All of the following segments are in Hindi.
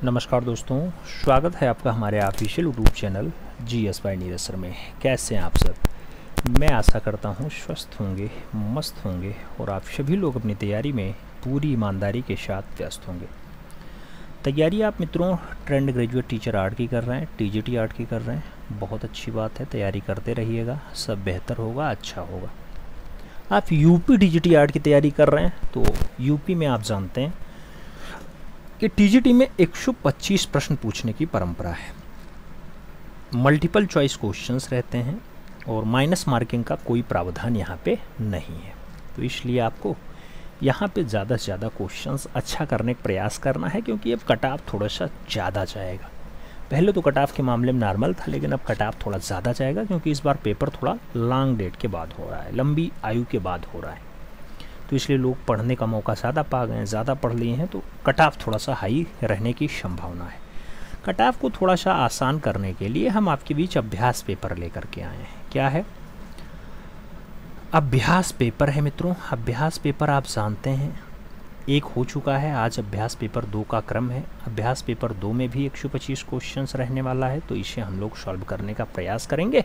नमस्कार दोस्तों, स्वागत है आपका हमारे official YouTube channel GS by Neeraj sir में। कैसे हैं आप सब? मैं आशा करता हूं स्वस्थ होंगे, मस्त होंगे और आप सभी लोग अपनी तैयारी में पूरी ईमानदारी के साथ व्यस्त होंगे। तैयारी आप मित्रों ट्रेंड ग्रेजुएट टीचर आर्ट की कर रहे हैं, TGT आर्ट की कर रहे हैं, बहुत अच्छी बात है। तैयारी करते रहिएगा, सब बेहतर होगा, अच्छा होगा। आप UP TGT आर्ट की तैयारी कर रहे हैं तो UP में आप जानते हैं कि TGT में 125 प्रश्न पूछने की परंपरा है। मल्टीपल चॉइस क्वेश्चंस रहते हैं और माइनस मार्किंग का कोई प्रावधान यहाँ पे नहीं है, तो इसलिए आपको यहाँ पे ज़्यादा से ज़्यादा क्वेश्चंस अच्छा करने का प्रयास करना है, क्योंकि अब कट ऑफ थोड़ा सा ज़्यादा जाएगा। पहले तो कट ऑफ के मामले में नॉर्मल था, लेकिन अब कट ऑफ थोड़ा ज़्यादा जाएगा, क्योंकि इस बार पेपर थोड़ा लॉन्ग डेट के बाद हो रहा है, लंबी आयु के बाद हो रहा है। तो इसलिए लोग पढ़ने का मौका ज़्यादा पा गए हैं, ज़्यादा पढ़ लिए हैं, तो कट ऑफ थोड़ा सा हाई रहने की संभावना है। कट ऑफ को थोड़ा सा आसान करने के लिए हम आपके बीच अभ्यास पेपर लेकर के आए हैं। क्या है? अभ्यास पेपर है मित्रों। अभ्यास पेपर आप जानते हैं एक हो चुका है, आज अभ्यास पेपर 2 का क्रम है। अभ्यास पेपर 2 में भी 125 क्वेश्चंस रहने वाला है, तो इसे हम लोग सॉल्व करने का प्रयास करेंगे।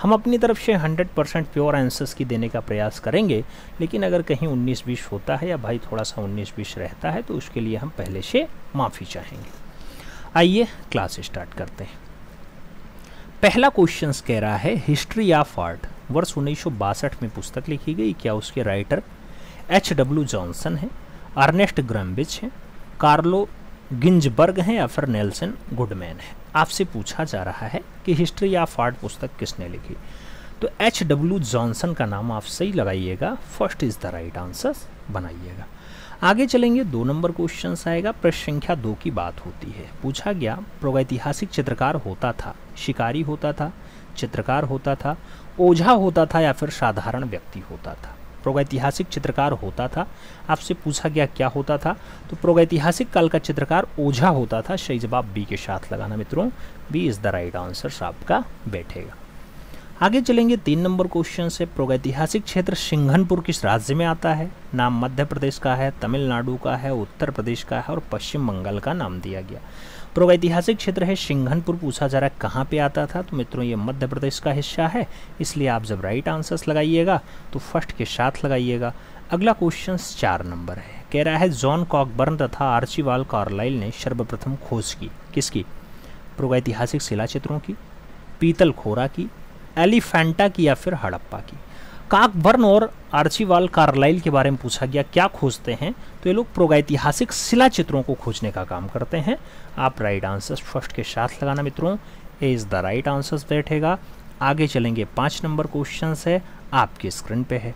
हम अपनी तरफ से 100% प्योर आंसर्स की देने का प्रयास करेंगे, लेकिन अगर कहीं 19-20 होता है या भाई थोड़ा सा 19-20 रहता है तो उसके लिए हम पहले से माफ़ी चाहेंगे। आइए क्लास स्टार्ट करते हैं। पहला क्वेश्चन कह रहा है हिस्ट्री ऑफ आर्ट वर्ष 1962 में पुस्तक लिखी गई। क्या उसके राइटर H.W. जॉनसन है, अर्नेस्ट ग्रम्बिच है, कार्लो गिंजबर्ग हैं या फिर नेल्सन गुडमैन है? आपसे पूछा जा रहा है कि हिस्ट्री ऑफ आर्ट पुस्तक किसने लिखी। तो H.W. जॉनसन का नाम आप सही लगाइएगा, first is the right answer बनाइएगा। आगे चलेंगे, 2 नंबर क्वेश्चन आएगा। प्रश्न संख्या 2 की बात होती है। पूछा गया प्रागैतिहासिक चित्रकार होता था, शिकारी होता था, चित्रकार होता था, ओझा होता था या फिर साधारण व्यक्ति होता था? प्रागैतिहासिक चित्रकार होता था। आपसे पूछा गया क्या होता था, तो प्रागैतिहासिक काल का चित्रकार ओझा होता था। सही जवाब बी के साथ लगाना मित्रों, B is the right answer आपका बैठेगा। आगे चलेंगे, 3 नंबर क्वेश्चन से। प्रागैतिहासिक क्षेत्र सिंघनपुर किस राज्य में आता है? नाम मध्य प्रदेश का है, तमिलनाडु का है, उत्तर प्रदेश का है और पश्चिम बंगाल का नाम दिया गया। प्रागैतिहासिक क्षेत्र है सिंघनपुर। पूछा जा रहा है कहाँ पे आता था, तो मित्रों ये मध्य प्रदेश का हिस्सा है, इसलिए आप जब राइट आंसर्स लगाइएगा तो फर्स्ट के साथ लगाइएगा। अगला क्वेश्चन 4 नंबर है। कह रहा है जॉन कॉकबर्न तथा आर्चिबाल्ड कार्लाइल ने सर्वप्रथम खोज की किसकी? प्रागैतिहासिक शिलाचित्रों की, पीतल खोरा की, एलिफेंटा की या फिर हड़प्पा की? कॉकबर्न और आर्चिबाल्ड कार्लाइल के बारे में पूछा गया, क्या खोजते हैं? तो ये लोग प्रागैतिहासिक शिलाचित्रों को खोजने का काम करते हैं। आप राइट आंसर फर्स्ट के साथ लगाना मित्रों, ए इज द राइट आंसर बैठेगा। आगे चलेंगे, 5 नंबर क्वेश्चन है, आपकी स्क्रीन पे है।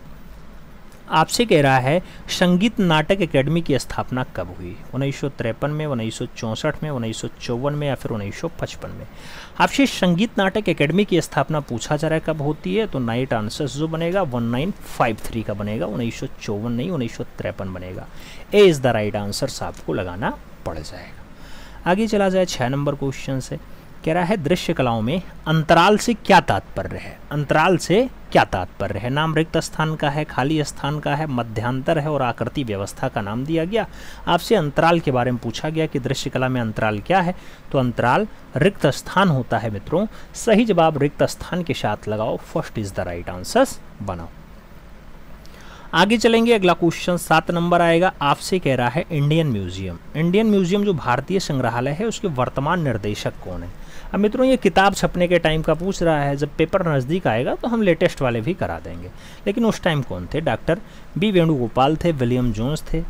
आपसे कह रहा है संगीत नाटक एकेडमी की स्थापना कब हुई? 1953 में, 1964 में, 1954 में या फिर 1955 में? आपसे संगीत नाटक एकेडमी की स्थापना पूछा जा रहा है कब होती है, तो राइट आंसर जो बनेगा 1953 का बनेगा, 1954 नहीं 1953 बनेगा। ए इज द राइट आंसर आपको लगाना पड़ जाएगा। आगे चला जाए, 6 नंबर क्वेश्चन से। कह रहा है दृश्य कलाओं में अंतराल से क्या तात्पर्य है? अंतराल से क्या तात्पर्य है? नाम रिक्त स्थान का है, खाली स्थान का है, मध्यांतर है और आकृति व्यवस्था का नाम दिया गया। आपसे अंतराल के बारे में पूछा गया कि दृश्य कला में अंतराल क्या है, तो अंतराल रिक्त स्थान होता है मित्रों। सही जवाब रिक्त स्थान के साथ लगाओ, first is the right answer बनाओ। आगे चलेंगे, अगला क्वेश्चन 7 नंबर आएगा। आपसे कह रहा है इंडियन म्यूजियम। इंडियन म्यूजियम जो भारतीय संग्रहालय है उसके वर्तमान निर्देशक कौन है? अब मित्रों ये किताब छपने के टाइम का पूछ रहा है, जब पेपर नज़दीक आएगा तो हम लेटेस्ट वाले भी करा देंगे, लेकिन उस टाइम कौन थे? डॉक्टर बी वेणुगोपाल थे, विलियम जोन्स थे,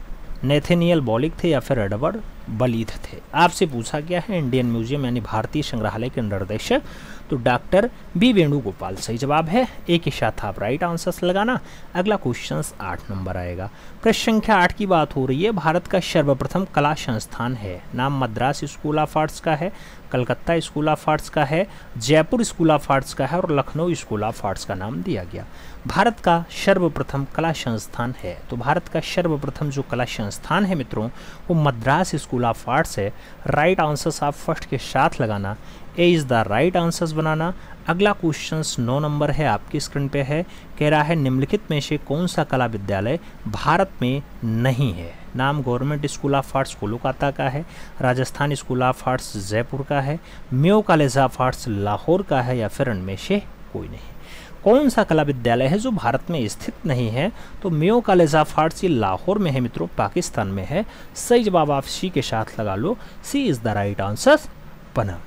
नेथेनियल बॉलिक थे या फिर एडवर्ड बलीथ थे? आपसे पूछा गया है इंडियन म्यूजियम यानी भारतीय संग्रहालय के निर्देशक, तो डॉक्टर बी वेणुगोपाल सही जवाब है। एक के साथ आप राइट आंसर्स लगाना। अगला क्वेश्चन 8 नंबर आएगा। प्रश्न संख्या 8 की बात हो रही है। भारत का सर्वप्रथम कला संस्थान है, नाम मद्रास स्कूल ऑफ आर्ट्स का है, कलकत्ता स्कूल ऑफ आर्ट्स का है, जयपुर स्कूल ऑफ आर्ट्स का है और लखनऊ स्कूल ऑफ आर्ट्स का नाम दिया गया। भारत का सर्वप्रथम कला संस्थान है, तो भारत का सर्वप्रथम जो कला संस्थान है मित्रों वो मद्रास स्कूल ऑफ आर्ट्स है। राइट आंसर्स आप फर्स्ट के साथ लगाना, A is the right answers बनाना। अगला क्वेश्चन 9 नंबर है, आपकी स्क्रीन पे है। कह रहा है निम्नलिखित में से कौन सा कला विद्यालय भारत में नहीं है? नाम government school of arts Kolkata का है, Rajasthan school of arts Jaipur का है, Mayo college of arts Lahore का है, या फिर इनमें से कोई नहीं। कौन सा कला विद्यालय है जो भारत में स्थित नहीं है? तो मेयो कॉलेज ऑफ आर्ट्स ये लाहौर में है मित्रों, पाकिस्तान में है। सही जवाब आप सी के साथ लगा लो, सी इज द राइट आंसर बना।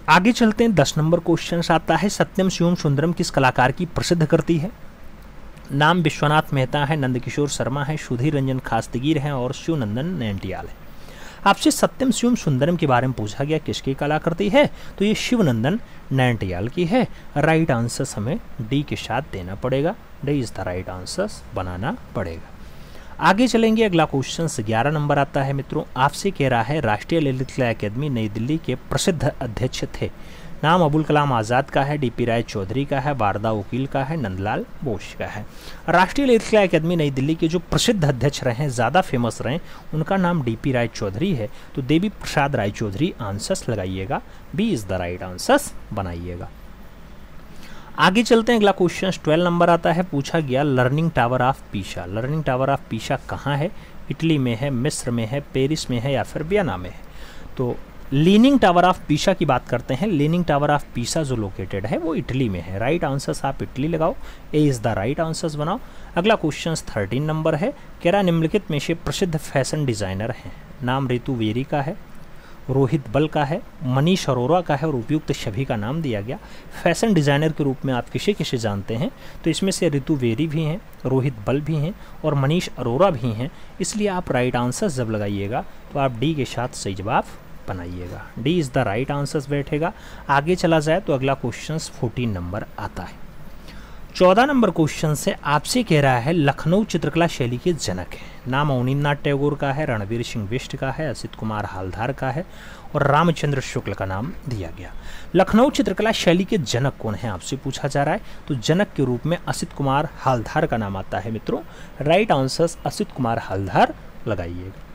आगे चलते हैं, 10 नंबर क्वेश्चन आता है, सत्यम शिवम सुंदरम किस कलाकार की प्रसिद्ध करती है? नाम विश्वनाथ मेहता है, नंदकिशोर शर्मा है, सुधीर रंजन खास्तगीर है और शिवनंदन नैटियाल है। आपसे सत्यम शिवम सुंदरम के बारे में पूछा गया, किसकी कलाकृति है? तो ये शिवनंदन नैटियाल की है। राइट आंसर हमें डी के साथ देना पड़ेगा, D is the right answer बनाना पड़ेगा। आगे चलेंगे, अगला क्वेश्चन 11 नंबर आता है मित्रों, आपसे कह रहा है राष्ट्रीय ललित कला अकादमी नई दिल्ली के प्रसिद्ध अध्यक्ष थे। नाम अबुल कलाम आज़ाद का है, डीपी राय चौधरी का है, वारदा वकील का है, नंदलाल बोस का है। राष्ट्रीय ललित कला अकादमी नई दिल्ली के जो प्रसिद्ध अध्यक्ष रहे, ज़्यादा फेमस रहे, उनका नाम डीपी राय चौधरी है। तो देवी प्रसाद राय चौधरी आंसर्स लगाइएगा, B is the right answers बनाइएगा। आगे चलते हैं, अगला क्वेश्चन 12 नंबर आता है, पूछा गया learning tower of Pisa. Learning tower of Pisa कहाँ है? इटली में है, मिस्र में है, पेरिस में है, या फिर वियना में है? तो लीनिंग टावर ऑफ पीसा की बात करते हैं। लीनिंग टावर ऑफ पीसा जो लोकेटेड है वो इटली में है। राइट आंसर्स आप इटली लगाओ, ए इज द राइट आंसर्स बनाओ। अगला क्वेश्चन 13 नंबर है, कह रहा निम्नलिखित में से प्रसिद्ध फैशन डिजाइनर हैं। नाम रितु वेरी का है, रोहित बल का है, मनीष अरोरा का है और उपयुक्त सभी का नाम दिया गया। फैशन डिज़ाइनर के रूप में आप किसे किसे जानते हैं? तो इसमें से रितु वेरी भी हैं, रोहित बल भी हैं और मनीष अरोरा भी हैं। इसलिए आप राइट आंसर जब लगाइएगा तो आप डी के साथ सही जवाब बनाइएगा, D is the right answer बैठेगा। आगे चला जाए तो अगला क्वेश्चन 14 नंबर आता है। 14 नंबर क्वेश्चन से आपसे कह रहा है लखनऊ चित्रकला शैली के जनक है। नाम अवनींद्रनाथ टैगोर का है, रणवीर सिंह बिष्ट का है, असित कुमार हालधार का है और रामचंद्र शुक्ल का नाम दिया गया। लखनऊ चित्रकला शैली के जनक कौन है आपसे पूछा जा रहा है। तो जनक के रूप में असित कुमार हालधार का नाम आता है मित्रों। राइट आंसर असित कुमार हालधार लगाइएगा।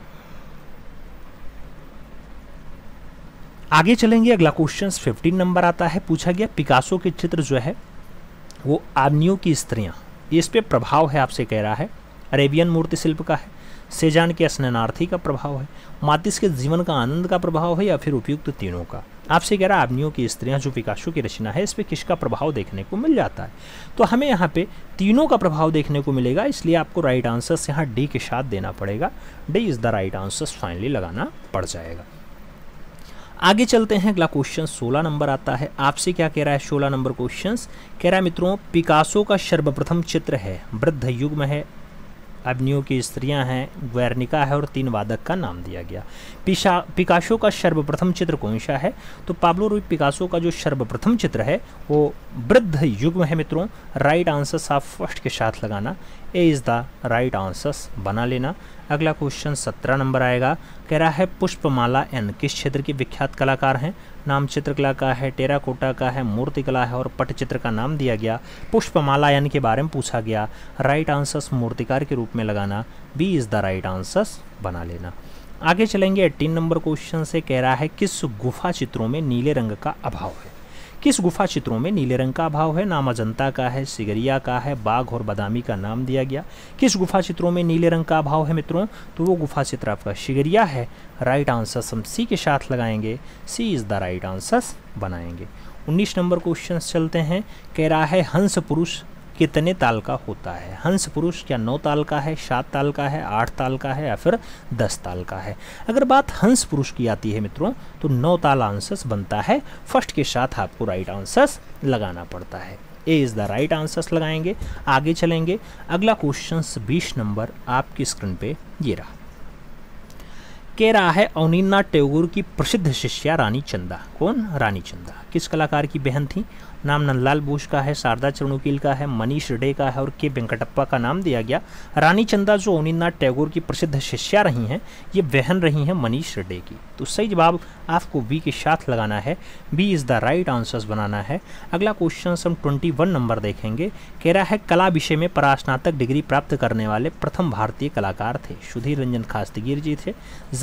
आगे चलेंगे, अगला क्वेश्चन 15 नंबर आता है, पूछा गया पिकासो के चित्र जो है वो आदमियों की स्त्रियां, इस पे प्रभाव है आपसे कह रहा है। अरेबियन मूर्ति शिल्प का है, सेजान के स्नानार्थी का प्रभाव है, मातिस के जीवन का आनंद का प्रभाव है, या फिर उपयुक्त तीनों का। आपसे कह रहा है आदमियों की स्त्रियां जो पिकासो की रचना है, इस पे किसका प्रभाव देखने को मिल जाता है। तो हमें यहाँ पे तीनों का प्रभाव देखने को मिलेगा, इसलिए आपको राइट आंसर यहाँ डी के साथ देना पड़ेगा। D is the right answer finally लगाना पड़ जाएगा। आगे चलते हैं, अगला क्वेश्चन 16 नंबर आता है। आपसे क्या कह रहा है 16 नंबर क्वेश्चन कह रहा है मित्रों पिकासो का सर्वप्रथम चित्र है, वृद्ध युग्म है, अग्नियों की स्त्रियां हैं, ग्वेर्निका है और 3 वादक का नाम दिया गया। पिकासो का सर्वप्रथम चित्र कौन सा है? तो पाब्लो रूई पिकासो का जो सर्वप्रथम चित्र है वो वृद्ध युग्म है मित्रों। राइट आंसर आप फर्स्ट के साथ लगाना, A is the right answers बना लेना। अगला क्वेश्चन 17 नंबर आएगा, कह रहा है पुष्पमाला एन किस क्षेत्र के विख्यात कलाकार हैं? नाम चित्रकला का है, टेराकोटा का है, मूर्तिकला है और पटचित्र का नाम दिया गया। पुष्पमाला एन के बारे में पूछा गया, राइट आंसर्स मूर्तिकार के रूप में लगाना, B is the right answers बना लेना। आगे चलेंगे 18 नंबर क्वेश्चन से, कह रहा है किस गुफा चित्रों में नीले रंग का अभाव है? किस गुफा चित्रों में नीले रंग का अभाव है? नाम अजंता का है, सिगरिया का है, बाघ और बादामी का नाम दिया गया। किस गुफा चित्रों में नीले रंग का अभाव है मित्रों? तो वो गुफा चित्र आपका सिगरिया है। राइट आंसर हम सी के साथ लगाएंगे, C is the right answer बनाएंगे। 19 नंबर क्वेश्चन चलते हैं, कह रहा है हंस पुरुष कितने ताल का होता है? हंस पुरुष क्या 9 ताल का है, 7 ताल का है, 8 ताल का है या फिर 10 ताल का है? अगर बात हंस पुरुष की आती है मित्रों तो 9 ताल आंसर्स बनता है। फर्स्ट के साथ आपको राइट आंसर्स लगाना पड़ता है, A is the right answers लगाएंगे। आगे चलेंगे, अगला क्वेश्चन 20 नंबर आपकी स्क्रीन पे ये रहा। कह रहा है अवनींद्रनाथ टैगोर की प्रसिद्ध शिष्या रानी चंदा। कौन? रानी चंदा किस कलाकार की बहन थी? नाम नंदलाल बोस का है, शारदा चरणुकील का है, मनीष डे का है और के वेंकटप्पा का नाम दिया गया। रानी चंदा जो अवनींद्रनाथ टैगोर की प्रसिद्ध शिष्या रही हैं, ये बहन रही हैं मनीष डे की। तो सही जवाब आपको बी के साथ लगाना है, B is the right answers बनाना है। अगला क्वेश्चन हम 21 नंबर देखेंगे। कह रहा है कला विषय में परास्नातक डिग्री प्राप्त करने वाले प्रथम भारतीय कलाकार थे। सुधीर रंजन खास्तगीर जी थे,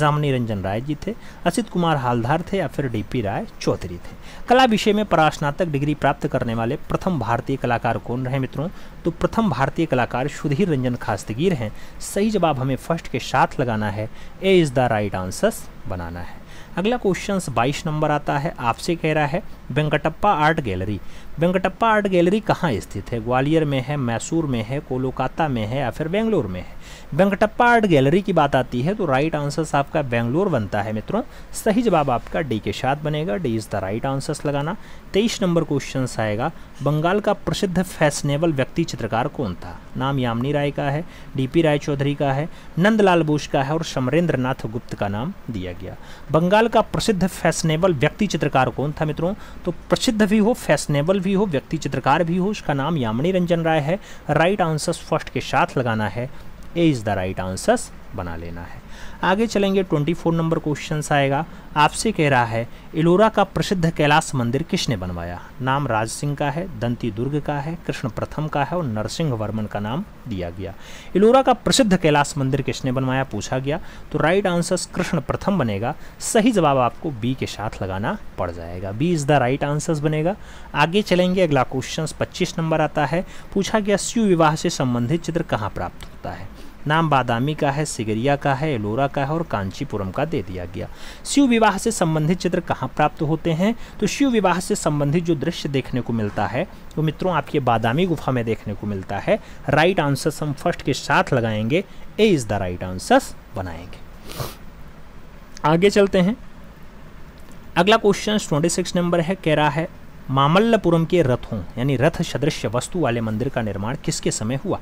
जामनी रंजन राय जी थे, असित कुमार हालदार थे या फिर डीपी राय चौधरी थे। कला विषय में परास्नातक डिग्री प्राप्त करने वाले प्रथम भारतीय कलाकार कौन रहे मित्रों? तो प्रथम भारतीय कलाकार सुधीर रंजन खास्तगीर हैं। सही जवाब हमें फर्स्ट के साथ लगाना है, A is the right answer बनाना है। अगला क्वेश्चन 22 नंबर आता है, आपसे कह रहा है Venkatappa art gallery. Venkatappa art gallery कहाँ स्थित है? ग्वालियर में है, मैसूर में है, कोलकाता में है या फिर बेंगलोर में है? वेंकटप्पा आर्ट गैलरी की बात आती है तो राइट आंसर आपका बेंगलोर बनता है मित्रों। सही जवाब आपका डी के साथ बनेगा, D is the right answer लगाना। 23 नंबर क्वेश्चन आएगा, बंगाल का प्रसिद्ध फैशनेबल व्यक्ति चित्रकार कौन था? नाम यामिनी राय का है, डीपी राय चौधरी का है, नंदलाल बोस का है और समरेंद्र नाथ गुप्त का नाम दिया गया। बंगाल का प्रसिद्ध फैशनेबल व्यक्ति चित्रकार कौन था मित्रों? तो प्रसिद्ध भी हो, फैशनेबल भी हो, व्यक्ति चित्रकार भी हो, उसका नाम यामिनी रंजन राय है। राइट आंसर फर्स्ट के साथ लगाना है, A is the right answer बना लेना है। आगे चलेंगे 24 नंबर क्वेश्चन आएगा, आपसे कह रहा है एलोरा का प्रसिद्ध कैलाश मंदिर किसने बनवाया? नाम राज सिंह का है, दंती दुर्ग का है, कृष्ण प्रथम का है और नरसिंह वर्मन का नाम दिया गया। एलोरा का प्रसिद्ध कैलाश मंदिर किसने बनवाया पूछा गया, तो राइट आंसर कृष्ण प्रथम बनेगा। सही जवाब आपको बी के साथ लगाना पड़ जाएगा, B is the right answer बनेगा। आगे चलेंगे, अगला क्वेश्चन 25 नंबर आता है, पूछा गया शिव विवाह से संबंधित चित्र कहाँ प्राप्त होता है? नाम बादामी का है, सिगरिया का है, एलोरा का है और कांचीपुरम का दे दिया गया। शिव विवाह से संबंधित चित्र कहाँ प्राप्त होते हैं? तो शिव विवाह से संबंधित जो दृश्य देखने को मिलता है तो मित्रों आपके बादामी गुफा में देखने को मिलता है। राइट आंसर हम फर्स्ट के साथ लगाएंगे, ए इज़ द राइट आंसर बनाएंगे। आगे चलते हैं, अगला क्वेश्चन 26 नंबर है, कह रहा है मामल्लपुरम के रथों यानी रथ सदृश वस्तु वाले मंदिर का निर्माण किसके समय हुआ?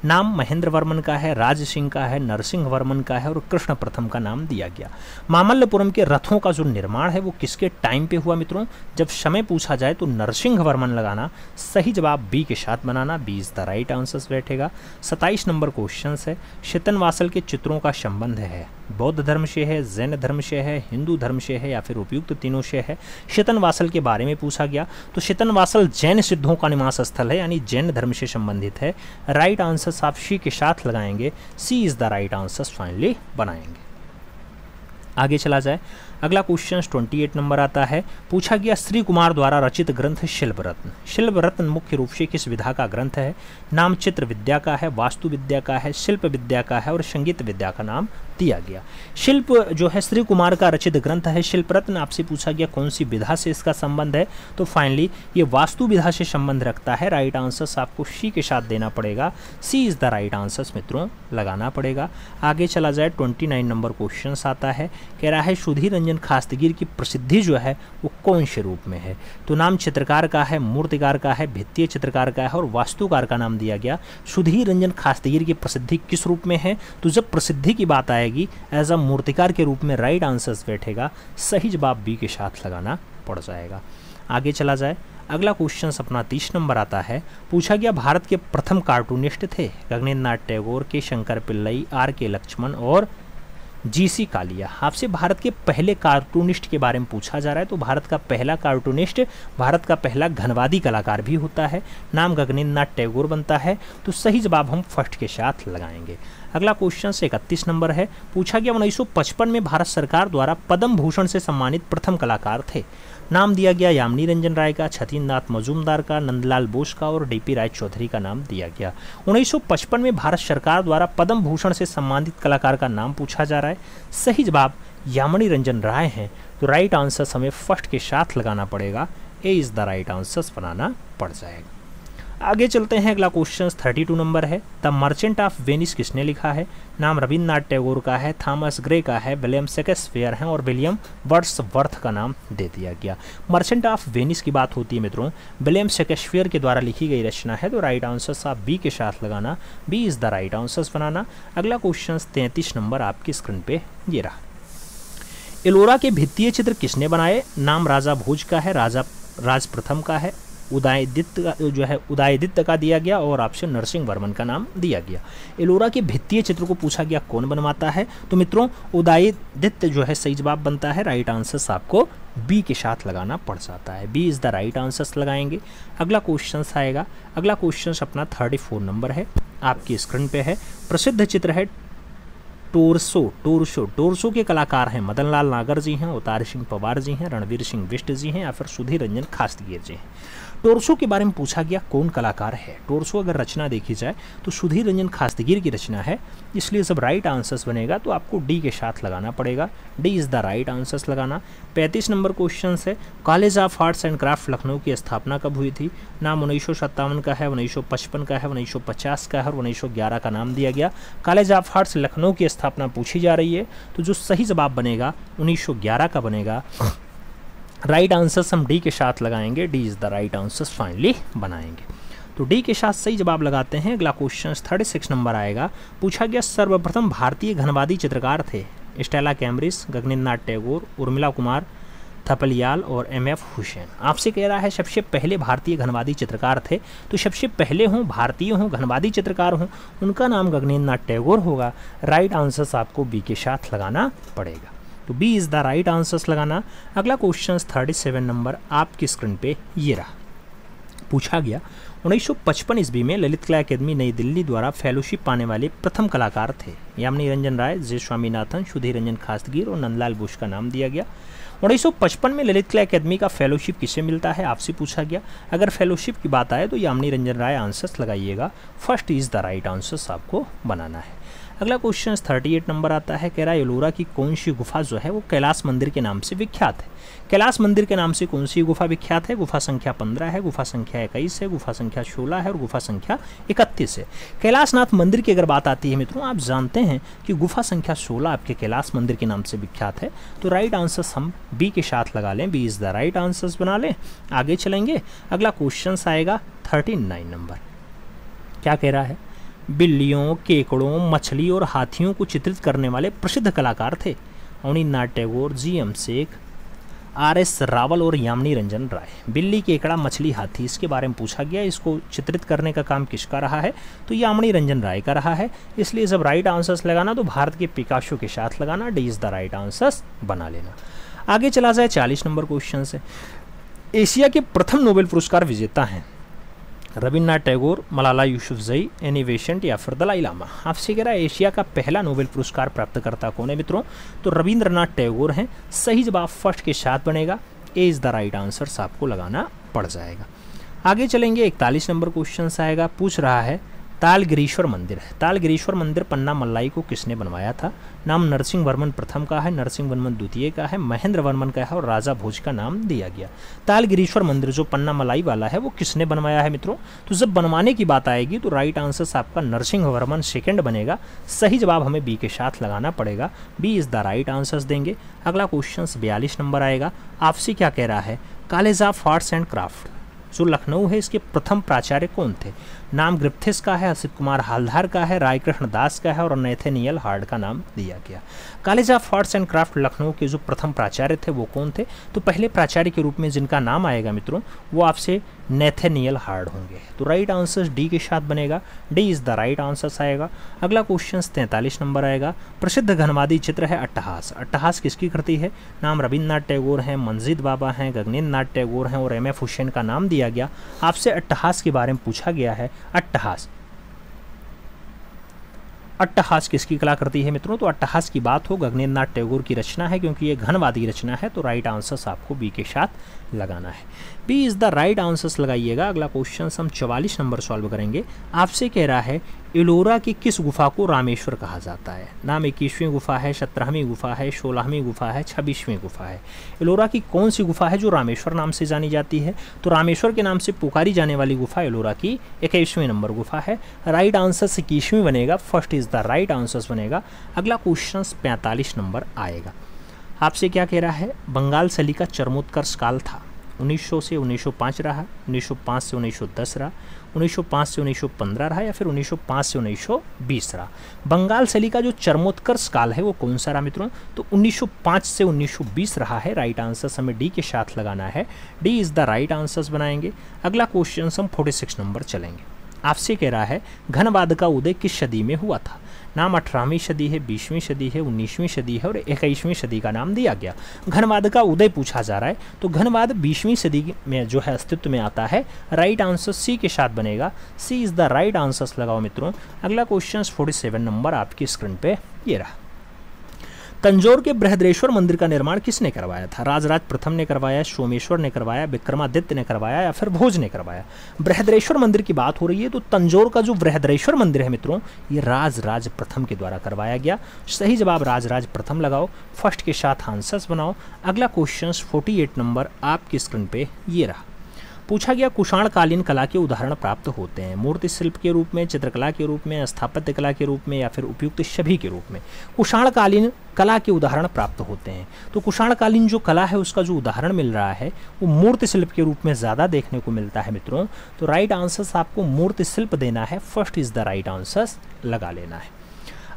नाम महेंद्र वर्मन का है, राज सिंह का है, नरसिंह वर्मन का है और कृष्ण प्रथम का नाम दिया गया। मामल्लपुरम के रथों का जो निर्माण है वो किसके टाइम पे हुआ मित्रों? जब समय पूछा जाए तो नरसिंह वर्मन लगाना। सही जवाब बी के साथ बनाना, B is the right answer बैठेगा। 27 नंबर क्वेश्चन है, शीतनवासल के चित्रों का संबंध है बौद्ध धर्म से है, जैन धर्म से है, हिंदू धर्म से है या फिर उपयुक्त तीनों से है? शीतनवासल के बारे में पूछा गया तो शीतनवासल जैन सिद्धों का निवास स्थल है यानी जैन धर्म से संबंधित है। राइट आंसर आप सी के साथ लगाएंगे, C is the right answer finally बनाएंगे। आगे चला जाए, अगला क्वेश्चन 28 नंबर आता है, पूछा गया श्री कुमार द्वारा रचित ग्रंथ शिल्प रत्न। शिल्प रत्न मुख्य रूप से किस विधा का ग्रंथ है? नाम चित्र विद्या का है, वास्तु विद्या का है, शिल्प विद्या का है और संगीत विद्या का नाम दिया गया। शिल्प जो है श्री कुमार का रचित ग्रंथ है शिल्प रत्न। आपसे पूछा गया कौन सी विधा से इसका संबंध है, तो फाइनली ये वास्तु विधा से संबंध रखता है। राइट आंसर आपको सी के साथ देना पड़ेगा, सी इज द राइट आंसर मित्रों लगाना पड़ेगा। आगे चला जाए, 29 नंबर क्वेश्चन आता है, कह रहा है सुधीर रंजन खास्तगीर की प्रसिद्धि जो है वो कौन से रूप में है? तो नाम चित्रकार का है, मूर्तिकार का है, भित्तीय चित्रकार का है और वास्तुकार का नाम दिया गया। सुधीर रंजन खास्तगीर की प्रसिद्धि किस रूप में है? तो जब प्रसिद्धि की बात आएगी एज अ मूर्तिकार के रूप में राइट आंसर्स बैठेगा। सही जवाब बी के साथ लगाना पड़ जाएगा। आगे चला जाए, अगला क्वेश्चन अपना 30 नंबर आता है, पूछा गया भारत के प्रथम कार्टूनिस्ट थे गगनेन्द्र नाथ टैगोर, के शंकर पिल्लई, आर के लक्ष्मण और जीसी कालिया। आपसे भारत के पहले कार्टूनिस्ट के बारे में पूछा जा रहा है तो भारत का पहला कार्टूनिस्ट, भारत का पहला घनवादी कलाकार भी होता है। नाम गगनेन्द्र नाथ टैगोर बनता है, तो सही जवाब हम फर्स्ट के साथ लगाएंगे। अगला क्वेश्चन 31 नंबर है, पूछा गया 1955 में भारत सरकार द्वारा पद्म भूषण से सम्मानित प्रथम कलाकार थे। नाम दिया गया यामिनी रंजन राय का, छतीन्द्रनाथ मजूमदार का, नंदलाल बोस का और डीपी राय चौधरी का नाम दिया गया। 1955 में भारत सरकार द्वारा पद्म भूषण से सम्मानित कलाकार का नाम पूछा जा रहा है। सही जवाब यामिनी रंजन राय हैं, तो राइट आंसर हमें फर्स्ट के साथ लगाना पड़ेगा, ए इज द राइट आंसर बनाना पड़ जाएगा। आगे चलते हैं, अगला क्वेश्चन 32 नंबर है, द मर्चेंट ऑफ वेनिस किसने लिखा है? नाम रविन्द्रनाथ टैगोर का है, थॉमस ग्रे का है, विलियम शेक्सपियर है और विलियम वर्ड्सवर्थ का नाम दे दिया गया। मर्चेंट ऑफ वेनिस की बात होती है मित्रों, विलियम शेक्सपियर के द्वारा लिखी गई रचना है, तो राइट आंसर आप बी के साथ लगाना, B is the right answer बनाना। अगला क्वेश्चन 33 नंबर आपकी स्क्रीन पे ये रहा, एलोरा के भित्तीय चित्र किसने बनाए? नाम राजा भोज का है, राज प्रथम का है, उदयदित्य का जो है उदयदित्य का दिया गया और ऑप्शन नरसिंह वर्मन का नाम दिया गया। एलोरा के भित्तीय चित्र को पूछा गया कौन बनवाता है, तो मित्रों उदयदित्य जो है सही जवाब बनता है। राइट आंसर आपको बी के साथ लगाना पड़ जाता है, B is the right answer लगाएंगे। अगला क्वेश्चन आएगा, अगला क्वेश्चन अपना 34 नंबर है, आपकी स्क्रीन पे है। प्रसिद्ध चित्र है टोरसो के कलाकार हैं मदन लाल नागर जी हैं, अवतार सिंह पवार जी हैं, रणवीर सिंह बिष्ट जी हैं या फिर सुधीर रंजन खासगीर जी हैं। टोरसो के बारे में पूछा गया कौन कलाकार है। टोरसो अगर रचना देखी जाए तो सुधीर रंजन खासगीर की रचना है, इसलिए जब राइट आंसर्स बनेगा तो आपको डी के साथ लगाना पड़ेगा। D is the right answers लगाना। 35 नंबर क्वेश्चन है, college of arts and craft Lucknow की स्थापना कब हुई थी। नाम 1957 का है, 1955 का है, 1950 का है और 1911 का नाम दिया गया। कॉलेज ऑफ आर्ट्स लखनऊ की स्थापना पूछी जा रही है, तो जो सही जवाब बनेगा 1911 का बनेगा। राइट आंसर्स हम डी के साथ लगाएंगे। D is the right answers finally बनाएंगे। तो डी के साथ सही जवाब लगाते हैं। अगला क्वेश्चन 36 नंबर आएगा। पूछा गया सर्वप्रथम भारतीय घनवादी चित्रकार थे। स्टेला कैम्ब्रिज, गगनेंद्र नाथ टैगोर, उर्मिला कुमार थपलियाल और MF हुसैन। आपसे कह रहा है सबसे पहले भारतीय घनवादी चित्रकार थे, तो सबसे पहले हों भारतीय हों घनवादी चित्रकार हों उनका नाम गगनेंद्र नाथ टैगोर होगा। राइट आंसर्स आपको बी के साथ लगाना पड़ेगा, तो B is the right answers लगाना। अगला क्वेश्चन 37 नंबर आपकी स्क्रीन पे ये रहा। पूछा गया 1955 ईस्वी में ललित कला अकेदमी नई दिल्ली द्वारा फेलोशिप पाने वाले प्रथम कलाकार थे। यामिनी रंजन राय, जे स्वामीनाथन, सुधीर रंजन खासगीर और नंदलाल बोस का नाम दिया गया। 1955 में ललित कला अकेदमी का फेलोशिप किसे मिलता है आपसे पूछा गया। अगर फेलोशिप की बात आए तो यामिनी रंजन राय आंसर्स लगाइएगा। First is the right answers आपको बनाना है। अगला क्वेश्चन 38 नंबर आता है। कह रहा है एलोरा की कौन सी गुफा जो है वो कैलाश मंदिर के नाम से विख्यात है। कैलाश मंदिर के नाम से कौन सी गुफा विख्यात है। गुफा संख्या 15 है, गुफा संख्या 21 है, गुफा संख्या 16 है और गुफा संख्या 31 है। कैलाशनाथ मंदिर की अगर बात आती है मित्रों, आप जानते हैं कि गुफा संख्या 16 आपके कैलाश मंदिर के नाम से विख्यात है, तो राइट आंसर्स हम बी के साथ लगा लें। B is the right answers बना लें। आगे चलेंगे। अगला क्वेश्चन आएगा 39 नंबर। क्या कह रहा है। बिल्लियों, केकड़ों, मछली और हाथियों को चित्रित करने वाले प्रसिद्ध कलाकार थे। अवनींद्र नाथ टैगोर, GM शेख, RS रावल और यामिनी रंजन राय। बिल्ली, केकड़ा, मछली, हाथी, इसके बारे में पूछा गया। इसको चित्रित करने का काम किसका रहा है, तो यामिनी रंजन राय का रहा है। इसलिए जब राइट आंसर्स लगाना तो भारत के पिकासो के साथ लगाना। D is the right answers बना लेना। आगे चला जाए 40 नंबर क्वेश्चन से। एशिया के प्रथम नोबेल पुरस्कार विजेता हैं रविन्द्रनाथ टैगोर, मलाला यूसुफजई, एनी बेसेंट या फिर दलाई लामा। आपसे कह रहा है एशिया का पहला नोबेल पुरस्कार प्राप्तकर्ता कौन है मित्रों, तो रविंद्रनाथ टैगोर हैं। सही जवाब फर्स्ट के साथ बनेगा। A is the right answer आपको लगाना पड़ जाएगा। आगे चलेंगे। 41 नंबर क्वेश्चन आएगा। पूछ रहा है तालगिरीश्वर मंदिर है। तालगिरीश्वर मंदिर पन्ना मल्लाई को किसने बनवाया था। नाम नरसिंह वर्मन प्रथम का है, नरसिंह वर्मन द्वितीय का है, महेंद्र वर्मन का है और राजा भोज का नाम दिया गया। तालगिरीश्वर मंदिर जो पन्ना मलाई वाला है वो किसने बनवाया है मित्रों, तो जब बनवाने की बात आएगी तो राइट आंसर आपका नरसिंह वर्मन सेकेंड बनेगा। सही जवाब हमें बी के साथ लगाना पड़ेगा। B is the right answers देंगे। अगला क्वेश्चन 42 नंबर आएगा। आपसे क्या कह रहा है। College of arts and craft जो लखनऊ है इसके प्रथम प्राचार्य कौन थे। नाम ग्रिफ्थिस का है, असित कुमार हालधार का है, राय कृष्ण दास का है और नेथेनियल हार्ड का नाम दिया गया। College of arts and craft Lucknow के जो प्रथम प्राचार्य थे वो कौन थे, तो पहले प्राचार्य के रूप में जिनका नाम आएगा मित्रों वो आपसे नेथेनियल हार्ड होंगे। तो राइट आंसर डी के साथ बनेगा। D is the right answer आएगा। अगला क्वेश्चन 43 नंबर आएगा। प्रसिद्ध घनवादी चित्र है अट्टहास। अट्टहास किसकी कृति है। नाम रविन्द्रनाथ टैगोर हैं, मंजीत बाबा हैं, गगनेंद्र नाथ टैगोर हैं और MF हुसैन का नाम दिया गया। आपसे अट्टहास के बारे में पूछा गया है। अट्टहास अट्टहास किसकी कलाकृति है मित्रों, तो अट्टहास की बात हो गगनेंद्र नाथ टैगोर की रचना है क्योंकि ये घनवादी रचना है। तो राइट आंसर आपको बी के साथ लगाना है। B is the right answers लगाइएगा। अगला क्वेश्चन हम 44 नंबर सॉल्व करेंगे। आपसे कह रहा है एलोरा की किस गुफा को रामेश्वर कहा जाता है। नाम 21वीं गुफा है, 17वीं गुफा है, 16वीं गुफा है, 26वीं गुफा है। एलोरा की कौन सी गुफा है जो रामेश्वर नाम से जानी जाती है, तो रामेश्वर के नाम से पुकारी जाने वाली गुफा एलोरा की 21वीं नंबर गुफा है। राइट आंसर 21वीं बनेगा। First is the right answer बनेगा। अगला क्वेश्चन 45 नंबर आएगा। आपसे क्या कह रहा है। बंगाल सली का चरमोत्कर्ष काल था। 1900 से 1905 रहा, 1905 से 1910 रहा, 1905 से 1915 रहा या फिर 1905 से 1920 रहा। बंगाल सली का जो चरमोत्कर्ष काल है वो कौन सा रहा मित्रों, तो 1905 से 1920 रहा है। राइट आंसर हमें डी के साथ लगाना है। D is the right answers बनाएंगे। अगला क्वेश्चन हम 46 नंबर चलेंगे। आपसे कह रहा है घनवाद का उदय किस सदी में हुआ था। नाम 18वीं सदी है, 20वीं सदी है, 19वीं सदी है और 21वीं सदी का नाम दिया गया। घनवाद का उदय पूछा जा रहा है, तो घनवाद 20वीं सदी में जो है अस्तित्व में आता है। राइट आंसर सी के साथ बनेगा, सी इज द राइट आंसर लगाओ मित्रों। अगला क्वेश्चन 47 नंबर आपकी स्क्रीन पे ये रहा। तंजौर के बृहद्रेश्वर मंदिर का निर्माण किसने करवाया था? राजराज प्रथम ने करवाया, सोमेश्वर ने करवाया, विक्रमादित्य ने करवाया या फिर भोज ने करवाया? बृहद्रेश्वर मंदिर की बात हो रही है, तो तंजौर का जो बृहद्रेश्वर मंदिर है मित्रों, ये राजराज प्रथम के द्वारा करवाया गया। सही जवाब राजराज प्रथम लगाओ, फर्स्ट के साथ आंसर्स बनाओ। अगला क्वेश्चन 48 नंबर आपकी स्क्रीन पे ये रहा। पूछा गया कुषाण कालीन कला के उदाहरण प्राप्त होते हैं मूर्ति शिल्प के रूप में, चित्रकला के रूप में, स्थापत्य कला के रूप में या फिर उपयुक्त सभी के रूप में? कुषाण कालीन कला के उदाहरण प्राप्त होते हैं, तो कुषाण कालीन जो कला है उसका जो उदाहरण मिल रहा है वो मूर्ति शिल्प के रूप में ज़्यादा देखने को मिलता है मित्रों। तो राइट आंसर्स आपको मूर्ति शिल्प देना है, first is the right answers लगा लेना है।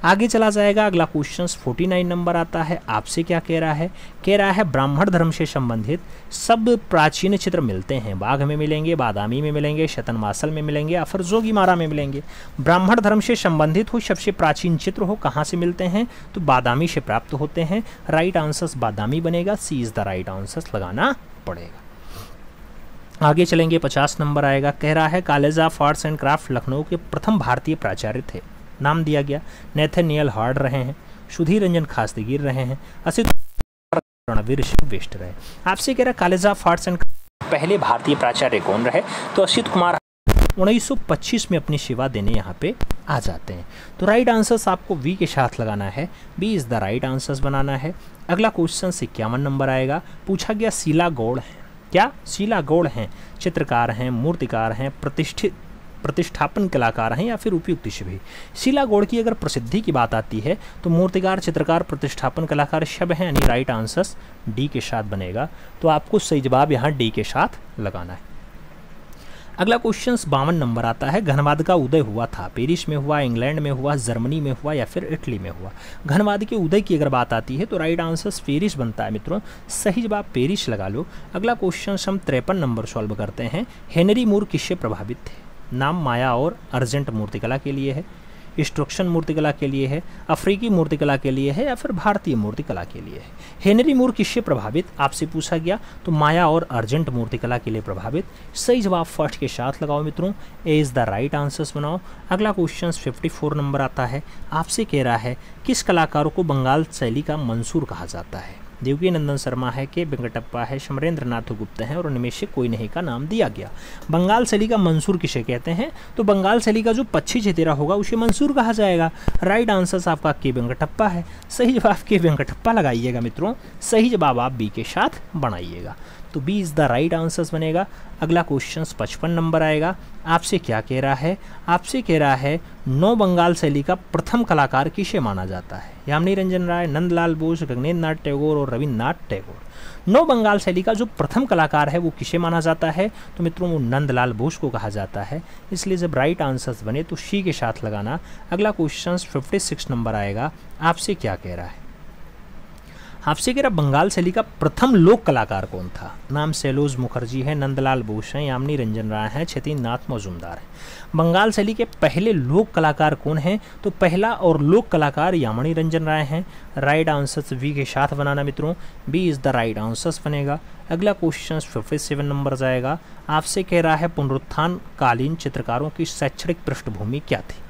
आगे चला जाएगा, अगला क्वेश्चन 49 नंबर आता है। आपसे क्या कह रहा है? कह रहा है ब्राह्मण धर्म से संबंधित सब प्राचीन चित्र मिलते हैं, बाघ में मिलेंगे, बादामी में मिलेंगे, शतनमासल में मिलेंगे या फिर जोगीमारा में मिलेंगे। ब्राह्मण धर्म से संबंधित हो, सबसे प्राचीन चित्र हो, कहाँ से मिलते हैं? तो बादामी से प्राप्त होते हैं। राइट आंसर्स बादामी बनेगा, सी इज द राइट आंसर्स लगाना पड़ेगा। आगे चलेंगे, 50 नंबर आएगा। कह रहा है college of arts and craft Lucknow के प्रथम भारतीय प्राचार्य थे, नाम दिया गया। नेथनियल हार्ड रहे हैं, सुधीर रंजन खास्तीगिर रहे हैं, असित रणवीर सिंह बेस्ट रहे। आपसे कह रहा है कॉलेज ऑफ आर्ट्स एंड पहले भारतीय प्राचार्य कौन रहे? तो असित कुमार 1925 में अपनी सेवा देने यहाँ पे आ जाते हैं। तो राइट आंसर्स आपको वी के साथ लगाना है, B is the right answers बनाना है। अगला क्वेश्चन 51 नंबर आएगा। पूछा गया शीला गौड़ हैं, क्या शीला गौड़ हैं चित्रकार हैं, मूर्तिकार हैं, प्रतिष्ठापन कलाकार हैं या फिर उपयुक्त सभी? शीला गौड़ की अगर प्रसिद्धि की बात आती है तो मूर्तिकार, चित्रकार, प्रतिष्ठापन कलाकार सब हैं, यानी राइट आंसर्स डी के साथ बनेगा। तो आपको सही जवाब यहाँ डी के साथ लगाना है। अगला क्वेश्चन 52 नंबर आता है। घनवाद का उदय हुआ था, पेरिस में हुआ, इंग्लैंड में हुआ, जर्मनी में हुआ या फिर इटली में हुआ? घनवाद के उदय की अगर बात आती है तो राइट आंसर्स पेरिस बनता है मित्रों, सही जवाब पेरिस लगा लो। अगला क्वेश्चन हम 53 नंबर सॉल्व करते हैं। हेनरी मूर किससे प्रभावित थे? नाम माया और अर्जेंट मूर्तिकला के लिए है, इंस्ट्रक्शन मूर्तिकला के लिए है, अफ्रीकी मूर्तिकला के लिए है या फिर भारतीय मूर्तिकला के लिए है? हेनरी मूर किससे प्रभावित आपसे पूछा गया, तो माया और अर्जेंट मूर्तिकला के लिए प्रभावित। सही जवाब फर्स्ट के साथ लगाओ मित्रों, ए इज द राइट आंसर्स बनाओ। अगला क्वेश्चन 54 नंबर आता है। आपसे कह रहा है किस कलाकारों को बंगाल शैली का मंसूर कहा जाता है? देवकी नंदन शर्मा है, के वेंकटप्पा है, समरेंद्र नाथ गुप्ता है और उनमें से कोई नहीं का नाम दिया गया। बंगाल शैली का मंसूर किसे कहते हैं? तो बंगाल शैली का जो पक्षी चितेरा होगा उसे मंसूर कहा जाएगा। राइट आंसर आपका के वेंकटप्पा है, सही जवाब के वेंकटप्पा लगाइएगा मित्रों, सही जवाब आप बी के साथ बनाइएगा। तो B is the right answers बनेगा। अगला क्वेश्चन 55 नंबर आएगा। आपसे क्या कह रहा है? आपसे कह रहा है नौ बंगाल शैली का प्रथम कलाकार किसे माना जाता है? यामिनी रंजन राय, नंदलाल बोस, गगनेन्द्र नाथ टैगोर और रविन्द्रनाथ टैगोर। नौ बंगाल शैली का जो प्रथम कलाकार है वो किसे माना जाता है? तो मित्रों वो नंदलाल बोस को कहा जाता है, इसलिए जब राइट आंसर्स बने तो सी के साथ लगाना। अगला क्वेश्चन 56 नंबर आएगा। आपसे क्या कह रहा है? आपसे कह रहा बंगाल शैली का प्रथम लोक कलाकार कौन था? नाम सैलोज मुखर्जी है, नंदलाल बोस हैं, यामिनी रंजन राय हैं, छतीन्द्रनाथ मजूमदार हैं। बंगाल शैली के पहले लोक कलाकार कौन हैं? तो पहला और लोक कलाकार यामिनी रंजन राय हैं। राइट आंसर्स वी के साथ बनाना मित्रों, B is the right answers बनेगा। अगला क्वेश्चन 57 नंबर जाएगा। आपसे कह रहा है पुनरुत्थान कालीन चित्रकारों की शैक्षणिक पृष्ठभूमि क्या थी?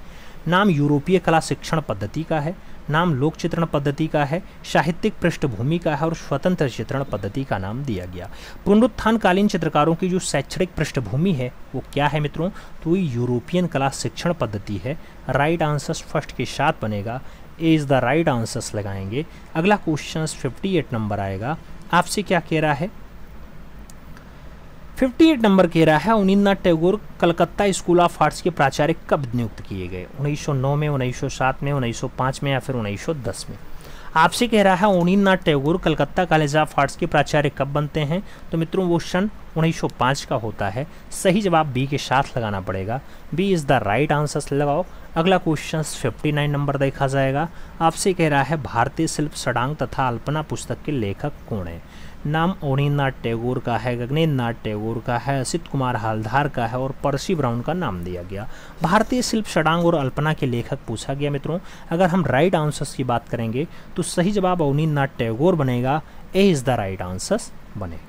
नाम यूरोपीय कला शिक्षण पद्धति का है, नाम लोक चित्रण पद्धति का है, साहित्यिक पृष्ठभूमि का है और स्वतंत्र चित्रण पद्धति का नाम दिया गया। पुनरुत्थान कालीन चित्रकारों की जो शैक्षणिक पृष्ठभूमि है वो क्या है मित्रों? तो ये यूरोपियन कला शिक्षण पद्धति है। राइट आंसर्स फर्स्ट के साथ बनेगा, A is the right answers लगाएंगे। अगला क्वेश्चन 58 नंबर आएगा। आपसे क्या कह रहा है? 58 नंबर कह रहा है Abanindranath Tagore Calcutta school of arts के प्राचार्य कब नियुक्त किए गए? 1909 में, 1907 में, 1905 में या फिर 1910 में? आपसे कह रहा है Abanindranath Tagore Calcutta college of arts के प्राचार्य कब बनते हैं? तो मित्रों वो सन 1905 का होता है। सही जवाब बी के साथ लगाना पड़ेगा, B is the right answers लगाओ। अगला क्वेश्चन 59 नंबर देखा जाएगा। आपसे कह रहा है भारतीय शिल्प षडांग तथा अल्पना पुस्तक के लेखक कौन है? नाम अवनींद्रनाथ टैगोर का है, गगनेंद्रनाथ टैगोर का है, असित कुमार हालधार का है और पर्सी ब्राउन का नाम दिया गया। भारतीय शिल्प षडांग और अल्पना के लेखक पूछा गया मित्रों। अगर हम राइट आंसर्स की बात करेंगे तो सही जवाब अवनींद्रनाथ टैगोर बनेगा, A is the right answers बनेगा।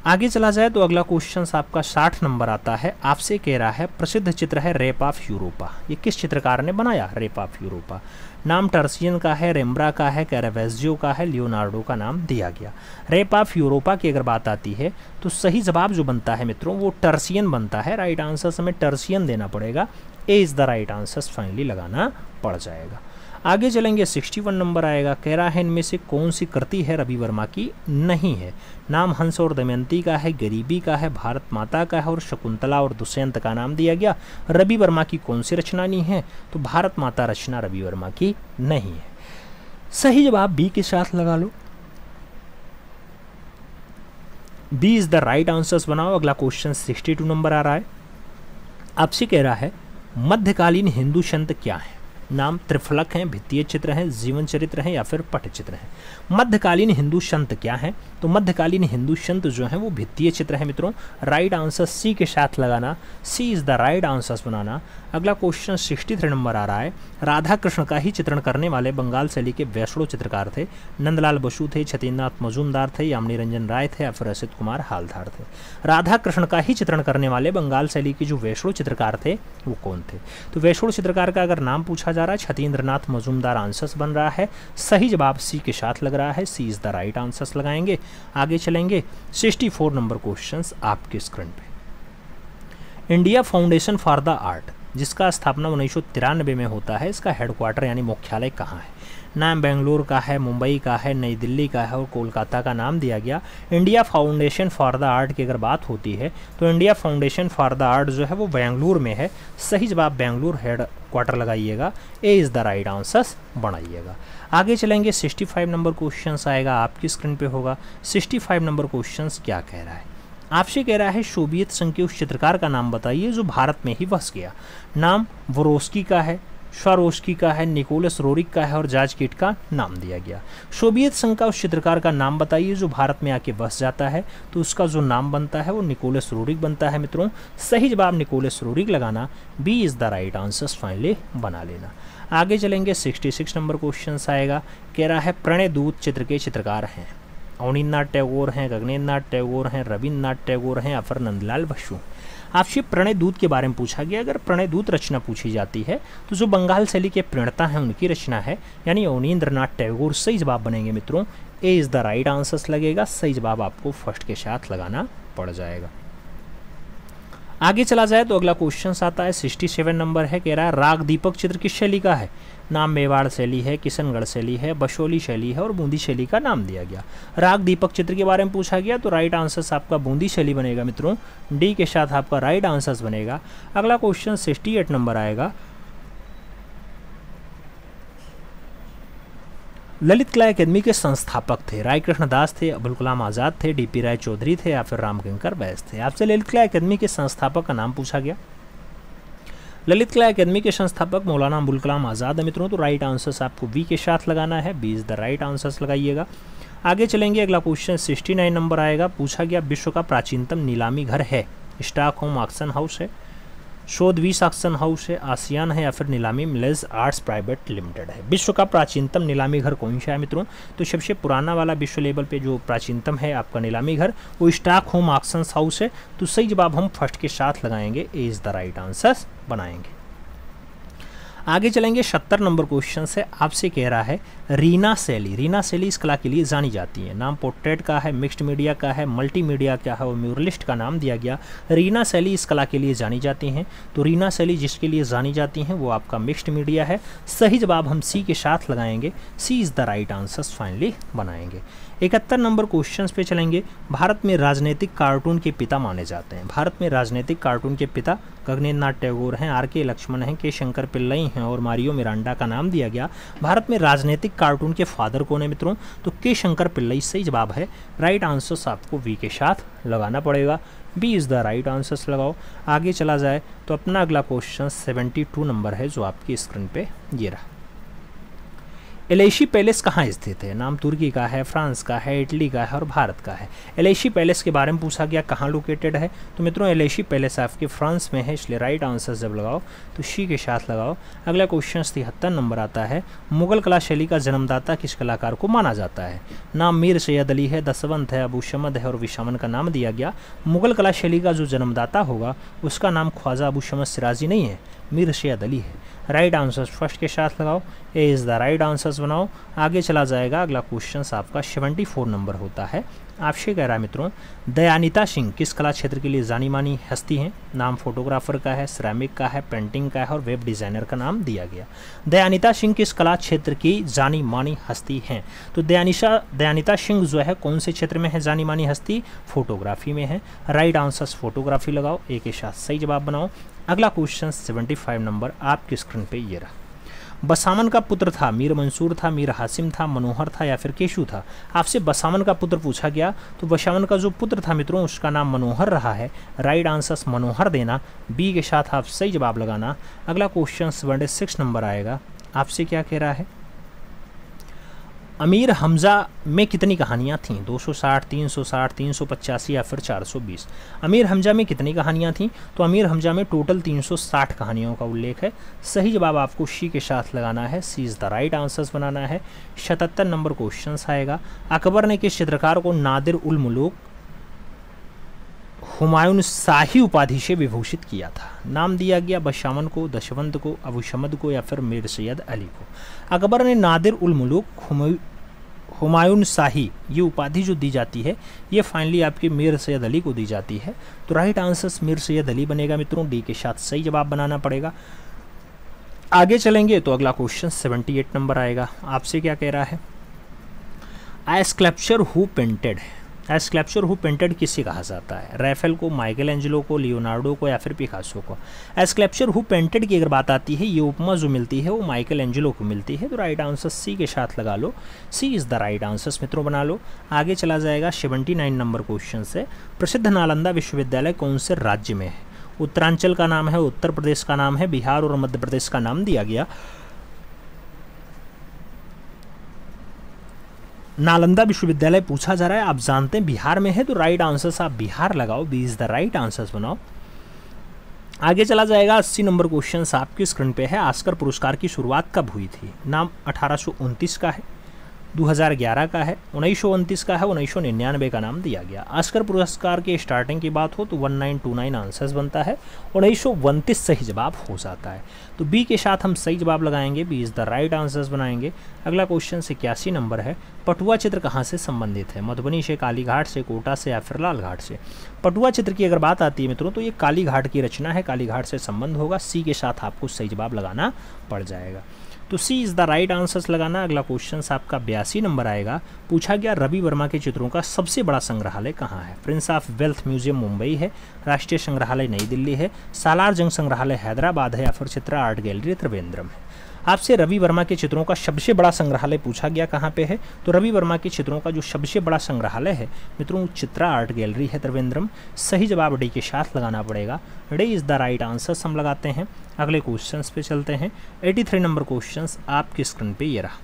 आगे चला जाए तो अगला क्वेश्चन आपका 60 नंबर आता है। आपसे कह रहा है प्रसिद्ध चित्र है रेप ऑफ यूरोपा, ये किस चित्रकार ने बनाया रेप ऑफ यूरोपा? नाम टर्सियन का है, रेम्ब्रा का है, कैरावेजियो का है, लियोनार्डो का नाम दिया गया। रेप ऑफ यूरोपा की अगर बात आती है तो सही जवाब जो बनता है मित्रों वो टर्सियन बनता है। राइट आंसर हमें टर्सियन देना पड़ेगा, ए is the right answer finally लगाना पड़ जाएगा। आगे चलेंगे 61 नंबर आएगा। कह रहा है इनमें से कौन सी कृति है रवि वर्मा की नहीं है? नाम हंस और दमयंती का है, गरीबी का है, भारत माता का है और शकुंतला और दुष्यंत का नाम दिया गया। रवि वर्मा की कौन सी रचना नहीं है? तो भारत माता रचना रवि वर्मा की नहीं है। सही जवाब बी के साथ लगा लो, B is the right answers बनाओ। अगला क्वेश्चन 62 नंबर आ रहा है। आपसे कह रहा है मध्यकालीन हिंदू संत क्या है? नाम त्रिफलक हैं, भित्तीय चित्र हैं, जीवन चरित्र हैं या फिर पटचित्र हैं। मध्यकालीन हिंदू संत क्या है? तो मध्यकालीन हिंदू संत जो हैं वो भित्तीय चित्र है मित्रों। राइट आंसर सी के साथ लगाना, सी इज द राइट आंसर्स बनाना। अगला क्वेश्चन 63 नंबर आ रहा है। राधा कृष्ण का ही चित्रण करने वाले बंगाल शैली के वैष्णव चित्रकार थे? नंदलाल बसु थे, छतीन्द्रनाथ मजूमदार थे, यामिनी रंजन राय थे या फिर असित कुमार हालधार थे? राधा कृष्ण का ही चित्रण करने वाले बंगाल शैली के जो वैष्णव चित्रकार थे वो कौन थे? तो वैष्णव चित्रकार का अगर नाम पूछा जा रहा है छतीन्द्रनाथ मजूमदार आंसर्स बन रहा है। सही जवाब सी के साथ लग रहा है, सी इज द राइट आंसर्स लगाएंगे। आगे चलेंगे 64 नंबर क्वेश्चंस आपके स्क्रीन पे। India foundation for the art जिसका स्थापना 1993 में होता है, इसका हेडक्वार्टर यानी मुख्यालय कहाँ है? नाम बेंगलोर का है, मुंबई का है, नई दिल्ली का है और कोलकाता का नाम दिया गया। India foundation for the art की अगर बात होती है तो India foundation for the art जो है वो बेंगलुरु में है। सही जवाब बेंगलुरु हेड क्वार्टर लगाइएगा, ए इज़ द राइट आंसर्स बनाइएगा। आगे चलेंगे 65 नंबर क्वेश्चन आएगा, आपकी स्क्रीन पे होगा। 65 नंबर क्वेश्चन क्या कह रहा है? आपसे कह रहा है सोवियत संघ के उस चित्रकार का नाम बताइए जो भारत में ही बस गया। नाम वोरोस्की का है, स्वारोस्की का है, निकोलस रोरिक का है और जॉर्ज किट का नाम दिया गया। सोवियत संघ का उस चित्रकार का नाम बताइए जो भारत में आके बस जाता है, तो उसका जो नाम बनता है वो निकोलस रोरिक बनता है मित्रों। सही जवाब निकोलस रोरिक लगाना, B is the right answers finally बना लेना। आगे चलेंगे 66 नंबर क्वेश्चन आएगा। कह रहा है प्रणय दूत चित्र के चित्रकार हैं? अवनींद्रनाथ टैगोर हैं, गगनेंद्रनाथ टैगोर हैं, रविन्द्रनाथ टैगोर हैं या फिर नंदलाल बसु? आपसे प्रणय दूत के बारे में पूछा गया। अगर प्रणय दूत रचना पूछी जाती है तो जो बंगाल शैली के प्रणेता हैं उनकी रचना है, यानी अवनींद्रनाथ टैगोर सही जवाब बनेंगे मित्रों, ए इज़ द राइट आंसर्स लगेगा। सही जवाब आपको फर्स्ट के साथ लगाना पड़ जाएगा। आगे चला जाए तो अगला क्वेश्चन आता है 67 नंबर है। कह रहा है राग दीपक चित्र किस शैली का है? नाम मेवाड़ शैली है, किशनगढ़ शैली है, बशोली शैली है और बूंदी शैली का नाम दिया गया। राग दीपक चित्र के बारे में पूछा गया तो राइट आंसर्स आपका बूंदी शैली बनेगा मित्रों, डी के साथ आपका राइट आंसर्स बनेगा। अगला क्वेश्चन 68 नंबर आएगा। ललित कला अकेदमी के संस्थापक थे? राय कृष्ण दास थे, अबुल कलाम आज़ाद थे, डीपी राय चौधरी थे या फिर रामकिंकर बैस थे? आपसे ललित कला अकेदमी के संस्थापक का नाम पूछा गया। ललित कला अकेदमी के संस्थापक मौलाना अबुल कलाम आज़ाद है मित्रों, तो राइट आंसर्स आपको बी के साथ लगाना है, B is the right answers लगाइएगा। आगे चलेंगे, अगला क्वेश्चन 69 नंबर आएगा। पूछा गया विश्व का प्राचीनतम नीलामी घर है? स्टॉकहोम ऑक्शन हाउस है, सोथबीस ऑक्शन हाउस है, आसियान है या फिर नीलामी मिलेज आर्ट्स प्राइवेट लिमिटेड है? विश्व का प्राचीनतम नीलामी घर कौन सा है मित्रों? तो सबसे पुराना वाला विश्व लेवल पे जो प्राचीनतम है आपका नीलामी घर वो स्टॉकहोम ऑक्शन हाउस है। तो सही जवाब हम फर्स्ट के साथ लगाएंगे, ए इज़ द राइट आंसर्स बनाएंगे। आगे चलेंगे 70 नंबर क्वेश्चन से। आपसे कह रहा है रीना शैली, रीना शैली इस कला के लिए जानी जाती है। नाम पोर्ट्रेट का है, मिक्स्ड मीडिया का है, मल्टीमीडिया का है और म्यूरलिस्ट का नाम दिया गया। रीना शैली इस कला के लिए जानी जाती हैं, तो रीना शैली जिसके लिए जानी जाती हैं वो आपका मिक्स्ड मीडिया है। सही जवाब हम सी के साथ लगाएंगे, C is the right answers finally बनाएंगे। 71 नंबर क्वेश्चंस पे चलेंगे। भारत में राजनीतिक कार्टून के पिता माने जाते हैं? भारत में राजनीतिक कार्टून के पिता गगनेंद्रनाथ टैगोर हैं, आर के लक्ष्मण हैं, के शंकर पिल्लई हैं और मारियो मिरांडा का नाम दिया गया। भारत में राजनीतिक कार्टून के फादर कौन है मित्रों? तो के शंकर पिल्लई सही जवाब है। राइट आंसर्स आपको वी के साथ लगाना पड़ेगा, B is the right answers लगाओ। आगे चला जाए तो अपना अगला क्वेश्चन 72 नंबर है जो आपकी स्क्रीन पे ये रहा। एलेशी पैलेस कहाँ स्थित है? नाम तुर्की का है, फ्रांस का है, इटली का है और भारत का है। एलेशी पैलेस के बारे में पूछा गया कहाँ लोकेटेड है, तो मित्रों एलेशी पैलेस आपके फ्रांस में है, इसलिए राइट आंसर जब लगाओ तो शी के साथ लगाओ। अगला क्वेश्चन 73 नंबर आता है, मुगल कला शैली का जन्मदाता किस कलाकार को माना जाता है? नाम मीर सैयद अली है, दसवंत है, अबू शमद है और विशामन का नाम दिया गया। मुगल कला शैली का जो जन्मदाता होगा उसका नाम ख्वाजा अबू शमद सिराजी नहीं है, मीर सैयद अली है। राइट आंसर फर्स्ट के साथ लगाओ, ए इज़ द राइट आंसर्स बनाओ। आगे चला जाएगा, अगला क्वेश्चन आपका 74 नंबर होता है। आपसे कह रहा है मित्रों, दयानिता सिंह किस कला क्षेत्र के लिए जानी मानी हस्ती हैं? नाम फोटोग्राफर का है, सिरेमिक का है, पेंटिंग का है और वेब डिज़ाइनर का नाम दिया गया। दयानिता सिंह किस कला क्षेत्र की जानी मानी हस्ती हैं? तो दयानिता सिंह जो है कौन से क्षेत्र में है जानी मानी हस्ती? फोटोग्राफी में है। राइट आंसर्स फोटोग्राफी लगाओ, एक के साथ सही जवाब बनाओ। अगला क्वेश्चन 75 नंबर आपकी स्क्रीन पे ये रहा। बसामन का पुत्र था, मीर मंसूर था, मीर हासिम था, मनोहर था या फिर केशु था? आपसे बसामन का पुत्र पूछा गया, तो बसामन का जो पुत्र था मित्रों उसका नाम मनोहर रहा है। राइट आंसर्स मनोहर देना, बी के साथ आप सही जवाब लगाना। अगला क्वेश्चन 76 नंबर आएगा। आपसे क्या कह रहा है, अमीर हमजा में कितनी कहानियाँ थीं? 260, 360, 385 या फिर 420? अमीर हमजा में कितनी कहानियाँ थीं? तो अमीर हमजा में टोटल 360 कहानियों का उल्लेख है। सही जवाब आपको शी के साथ लगाना है, सी इज़ द राइट आंसर्स बनाना है। 77 नंबर क्वेश्चन आएगा। अकबर ने किस चित्रकार को नादिर उल मुलूक हुमायूं शाही उपाधि से विभूषित किया था? नाम दिया गया बशामन को, दशवंत को, अबू शमद को या फिर मीर सैयद अली को? अकबर ने नादिर उल मुलूक हुमायूं शाही ये उपाधि जो दी जाती है ये फाइनली आपके मीर सैयद अली को दी जाती है। तो राइट आंसर मीर सैयद अली बनेगा मित्रों, डी के साथ सही जवाब बनाना पड़ेगा। आगे चलेंगे तो अगला क्वेश्चन 78 नंबर आएगा। आपसे क्या कह रहा है, आई स्कल्पचर हु पेंटेड है? स्कल्पचर हु पेंटेड किसे कहा जाता है? रैफेल को, माइकल एंजेलो को, लियोनार्डो को या फिर पिकासो को? स्कल्पचर हु पेंटेड की अगर बात आती है, ये उपमा जो मिलती है वो माइकल एंजेलो को मिलती है। तो राइट आंसर सी के साथ लगा लो, सी इज़ द राइट आंसर्स मित्रों बना लो। आगे चला जाएगा 79 नंबर क्वेश्चन से। प्रसिद्ध नालंदा विश्वविद्यालय कौन से राज्य में है? उत्तरांचल का नाम है, उत्तर प्रदेश का नाम है, बिहार और मध्य प्रदेश का नाम दिया गया। नालंदा विश्वविद्यालय पूछा जा रहा है, आप जानते हैं बिहार में है, तो राइट आंसर्स आप बिहार लगाओ, B is the right answers बनाओ। आगे चला जाएगा 80 नंबर क्वेश्चन आपकी स्क्रीन पे है। ऑस्कर पुरस्कार की शुरुआत कब हुई थी? नाम 1829 का है, 2011 का है, 1929 का है, 1999 का नाम दिया गया। ऑस्कर पुरस्कार के स्टार्टिंग की बात हो तो 1929 आंसर्स बनता है, 1929 सही जवाब हो जाता है। तो बी के साथ हम सही जवाब लगाएंगे, B is the right answers बनाएंगे। अगला क्वेश्चन 81 नंबर है। पटुआ चित्र कहाँ से संबंधित है? मधुबनी से, कालीघाट से, कोटा से या फिर लालघाट से? पटुआ चित्र की अगर बात आती है मित्रों तो ये कालीघाट की रचना है, कालीघाट से संबंध होगा। सी के साथ आपको सही जवाब लगाना पड़ जाएगा, तो सी इज़ द राइट आंसर्स लगाना। अगला क्वेश्चन आपका 82 नंबर आएगा। पूछा गया रवि वर्मा के चित्रों का सबसे बड़ा संग्रहालय कहाँ है? Prince of wealth museum Mumbai है, राष्ट्रीय संग्रहालय नई दिल्ली है, सालार जंग संग्रहालय हैदराबाद है या फिर चित्रा आर्ट गैलरी त्रिवेंद्रम है? आपसे रवि वर्मा के चित्रों का सबसे बड़ा संग्रहालय पूछा गया कहाँ पे है? तो रवि वर्मा के चित्रों का जो सबसे बड़ा संग्रहालय है मित्रों चित्रा आर्ट गैलरी है त्रिवेंद्रम। सही जवाब डी के साथ लगाना पड़ेगा, D is the right answer हम लगाते हैं। अगले क्वेश्चंस पे चलते हैं। 83 नंबर क्वेश्चंस आपकी स्क्रीन पे ये रहा।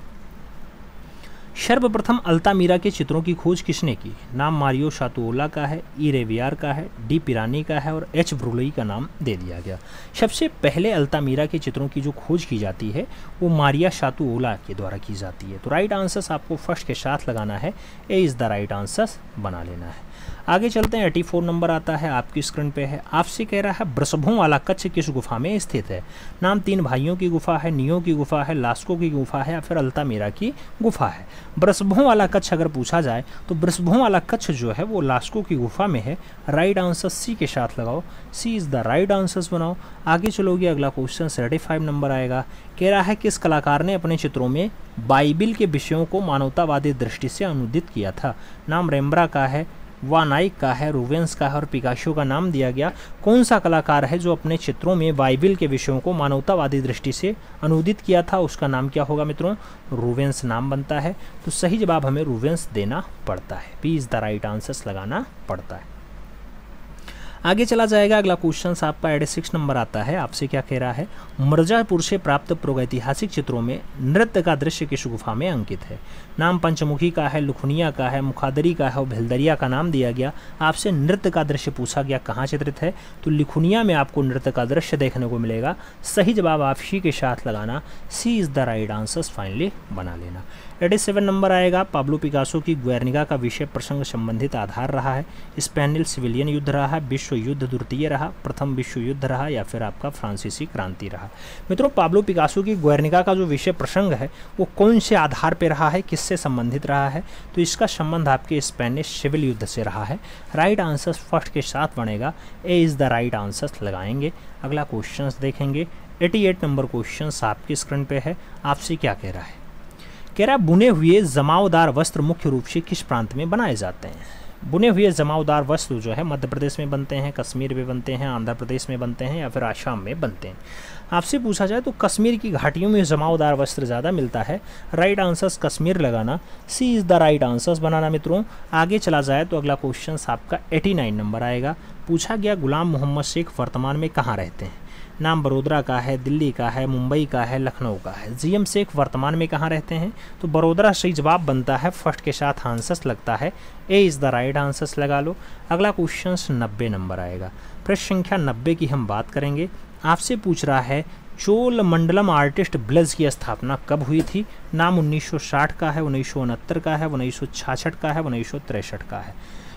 सर्वप्रथम अल्तामीरा के चित्रों की खोज किसने की? नाम मारियो शातुओला का है, ई रेवियार का है, डी पिरानी का है और एच ब्रुलई का नाम दे दिया गया। सबसे पहले अल्तामीरा के चित्रों की जो खोज की जाती है वो मारिया शातुओला के द्वारा की जाती है। तो राइट आंसर्स आपको फर्स्ट के साथ लगाना है, A is the right answers बना लेना है। आगे चलते हैं। 84 नंबर आता है आपकी स्क्रीन पे है। आपसे कह रहा है वृषभों वाला कच्छ किस गुफा में स्थित है? नाम 3 भाइयों की गुफा है, नियो की गुफा है, लास्को की गुफा है या फिर अल्तामीरा की गुफा है? वृषभों वाला कच्छ अगर पूछा जाए तो वृषभों वाला कच्छ जो है वो लास्को की गुफा में है। राइट आंसर सी के साथ लगाओ, सी इज़ द राइट आंसर्स बनाओ। आगे चलोगे, अगला क्वेश्चन 75 नंबर आएगा। कह रहा है किस कलाकार ने अपने चित्रों में बाइबिल के विषयों को मानवतावादी दृष्टि से अनुदित किया था? नाम रेम्ब्रा का है, वानाइक का है, रूवेंस का है और पिकासो का नाम दिया गया। कौन सा कलाकार है जो अपने चित्रों में बाइबिल के विषयों को मानवतावादी दृष्टि से अनुदित किया था? उसका नाम क्या होगा मित्रों? रूवेंस नाम बनता है। तो सही जवाब हमें रूवेंस देना पड़ता है, B is the right answers लगाना पड़ता है। आगे चला जाएगा। अगला क्वेश्चन आपका 86 नंबर आता है। आपसे क्या कह रहा है, मिर्जापुर से प्राप्त प्रागैतिहासिक चित्रों में नृत्य का दृश्य किस गुफा में अंकित है। नाम पंचमुखी का है, लुखनिया का है, मुखादरी का है और भेलदरिया का नाम दिया गया। आपसे नृत्य का दृश्य पूछा गया कहाँ चित्रित है, तो लिखुनिया में आपको नृत्य का दृश्य देखने को मिलेगा। सही जवाब आप सी के साथ लगाना, C is the right answer finally बना लेना। 87 नंबर आएगा। पाब्लो पिकासो की ग्वेर्निका का विषय प्रसंग संबंधित आधार रहा है। स्पेनिश सिविलियन युद्ध रहा, विश्व युद्ध द्वितीय रहा, प्रथम विश्व युद्ध रहा या फिर आपका फ्रांसीसी क्रांति रहा। मित्रों, पाब्लो पिकासो की ग्वेर्निका का जो विषय प्रसंग है वो कौन से आधार पर रहा है, किससे संबंधित रहा है, तो इसका संबंध आपके स्पेनिश सिविल युद्ध से रहा है। राइट आंसर फर्स्ट के साथ बनेगा, A is the right answer लगाएंगे। अगला क्वेश्चन देखेंगे। 88 नंबर क्वेश्चन आपकी स्क्रीन पे है। आपसे क्या कह रहा है, कह रहा है बुने हुए जमावदार वस्त्र मुख्य रूप से किस प्रांत में बनाए जाते हैं। बुने हुए जमावदार वस्त्र जो है मध्य प्रदेश में बनते हैं, कश्मीर में बनते हैं, आंध्र प्रदेश में बनते हैं या फिर आसाम में बनते हैं। आपसे पूछा जाए तो कश्मीर की घाटियों में जमावदार वस्त्र ज़्यादा मिलता है। राइट आंसर्स कश्मीर लगाना, C is the right answers बनाना। मित्रों, आगे चला जाए तो अगला क्वेश्चन आपका 89 नंबर आएगा। पूछा गया गुलाम मोहम्मद शेख वर्तमान में कहाँ रहते हैं। नाम बड़ोदरा का है, दिल्ली का है, मुंबई का है, लखनऊ का है। जीएम शेख वर्तमान में कहाँ रहते हैं, तो बड़ोदरा सही जवाब बनता है। फर्स्ट के साथ आंसर्स लगता है, A is the right answers लगा लो। अगला क्वेश्चन 90 नंबर आएगा। प्रश्न संख्या 90 की हम बात करेंगे। आपसे पूछ रहा है चोलमंडलम आर्टिस्ट ब्लज की स्थापना कब हुई थी। नाम 1960 का है, 1969 का है, 1966 का है, 1963 का है।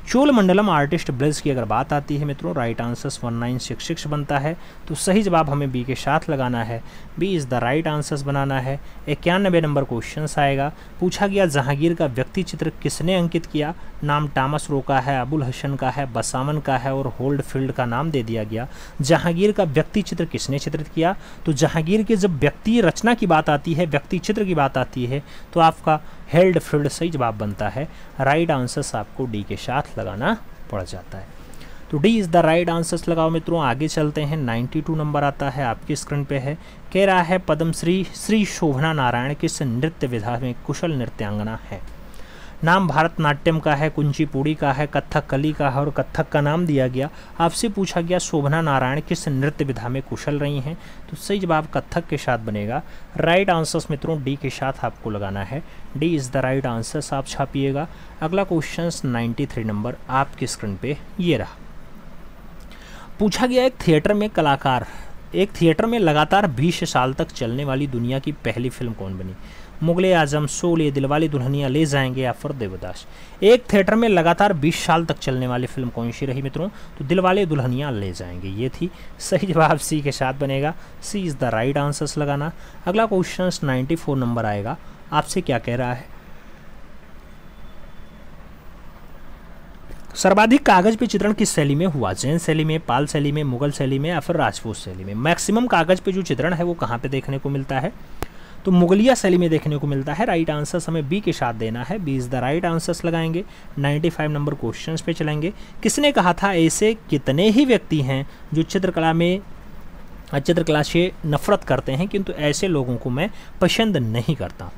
चोलमंडलम आर्टिस्ट ब्लज की अगर बात आती है मित्रों, राइट आंसर्स 1966 बनता है। तो सही जवाब हमें बी के साथ लगाना है, B is the right answers बनाना है। 91 नंबर क्वेश्चन आएगा। पूछा गया जहांगीर का व्यक्ति चित्र किसने अंकित किया। नाम टॉमस रो का है, अबुल हसन का है, बसावन का है और होल्डफील्ड का नाम दे दिया गया। जहांगीर का व्यक्ति चित्र किसने चित्रित किया, तो जहांगीर के जब व्यक्ति रचना की बात आती है, व्यक्ति चित्र की बात आती है, तो आपका होल्डफील्ड सही जवाब बनता है। राइट आंसर्स आपको डी के साथ लगाना पड़ जाता है। तो D is the right answers लगाओ मित्रों। आगे चलते हैं। 92 नंबर आता है, आपकी स्क्रीन पे है। कह रहा है पद्मश्री श्री शोभना नारायण किस नृत्य विधा में कुशल नृत्यांगना है। नाम भारतनाट्यम का है, कुंचिपुड़ी का है, कथकली का है और कथक का नाम दिया गया। आपसे पूछा गया शोभना नारायण किस नृत्य विधा में कुशल रही हैं, तो सही जवाब कथक के साथ बनेगा। राइट आंसर्स मित्रों डी के साथ आपको लगाना है, D is the right answers आप छापिएगा। अगला क्वेश्चन 93 नंबर आपकी स्क्रीन पे ये रहा। पूछा गया एक थिएटर में लगातार 20 साल तक चलने वाली दुनिया की पहली फिल्म कौन बनी। मुगले आजम, शोले, दिलवाले दुल्हनिया ले जाएंगे या फिर देवदास। एक थिएटर में लगातार 20 साल तक चलने वाली फिल्म कौन सी रही मित्रों, तो दिलवाले दुल्हनिया ले जाएंगे ये थी। सही जवाब सी के साथ बनेगा, सी इज़ द राइट आंसर्स लगाना। अगला क्वेश्चन 94 नंबर आएगा। आपसे क्या कह रहा है, सर्वाधिक कागज पे चित्रण किस शैली में हुआ। जैन शैली में, पाल शैली में, मुगल शैली में या फिर राजपूत शैली में। मैक्सिमम कागज पे जो चित्रण है वो कहाँ पे देखने को मिलता है, तो मुगलिया शैली में देखने को मिलता है। राइट आंसर्स हमें बी के साथ देना है, B is the right answers लगाएंगे। 95 नंबर क्वेश्चंस पे चलेंगे। किसने कहा था ऐसे कितने ही व्यक्ति हैं जो चित्रकला से नफरत करते हैं, किंतु ऐसे लोगों को मैं पसंद नहीं करता।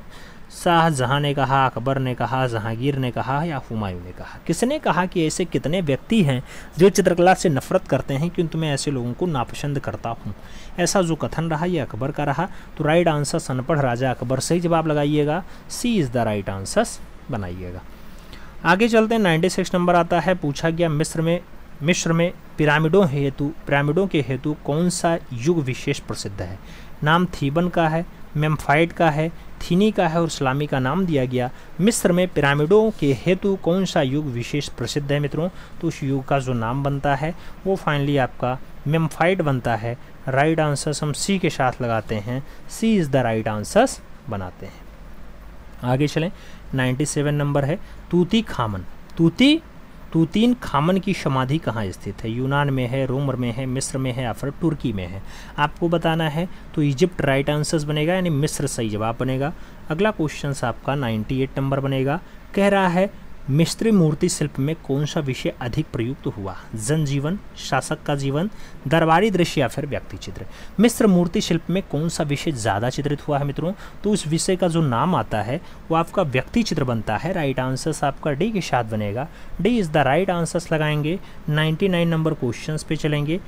शाहजहां ने कहा, अकबर ने कहा, जहांगीर ने कहा या हुमायूं ने कहा। किसने कहा कि ऐसे कितने व्यक्ति हैं जो चित्रकला से नफरत करते हैं, किंतु मैं ऐसे लोगों को नापसंद करता हूँ। ऐसा जो कथन रहा ये अकबर का रहा। तो राइट आंसर अनपढ़ राजा अकबर सही जवाब लगाइएगा, सी इज़ द राइट आंसर्स बनाइएगा। आगे चलते हैं। 96 नंबर आता है। पूछा गया मिस्र में पिरामिडों के हेतु कौन सा युग विशेष प्रसिद्ध है। नाम थीबन का है, मेम्फाइड का है, थीनी का है और इस्लामी का नाम दिया गया। मिस्र में पिरामिडों के हेतु कौन सा युग विशेष प्रसिद्ध है मित्रों, तो उस युग का जो नाम बनता है वो फाइनली आपका मेम्फाइड बनता है। राइट आंसर्स हम सी के साथ लगाते हैं, सी इज़ द राइट आंसर्स बनाते हैं। आगे चलें। 97 नंबर है। तूतीन खामन की समाधि कहाँ स्थित है। यूनान में है, रोम में है, मिस्र में है या फिर तुर्की में है। आपको बताना है, तो इजिप्ट राइट आंसर्स बनेगा, यानी मिस्र सही जवाब बनेगा। अगला क्वेश्चन आपका 98 नंबर बनेगा। कह रहा है मिस्र मूर्ति शिल्प में कौन सा विषय अधिक प्रयुक्त हुआ? जनजीवन, शासक का जीवन, दरबारी दृश्य या फिर व्यक्ति चित्र। मिस्र मूर्ति शिल्प में कौन सा विषय ज़्यादा चित्रित हुआ है मित्रों? तो उस विषय का जो नाम आता है वो आपका व्यक्ति चित्र बनता है। राइट आंसर आपका डी के साथ बनेगा। D is the right answer लगाएंगे। 99 नंबर क्वेश्चन पे चलेंगे।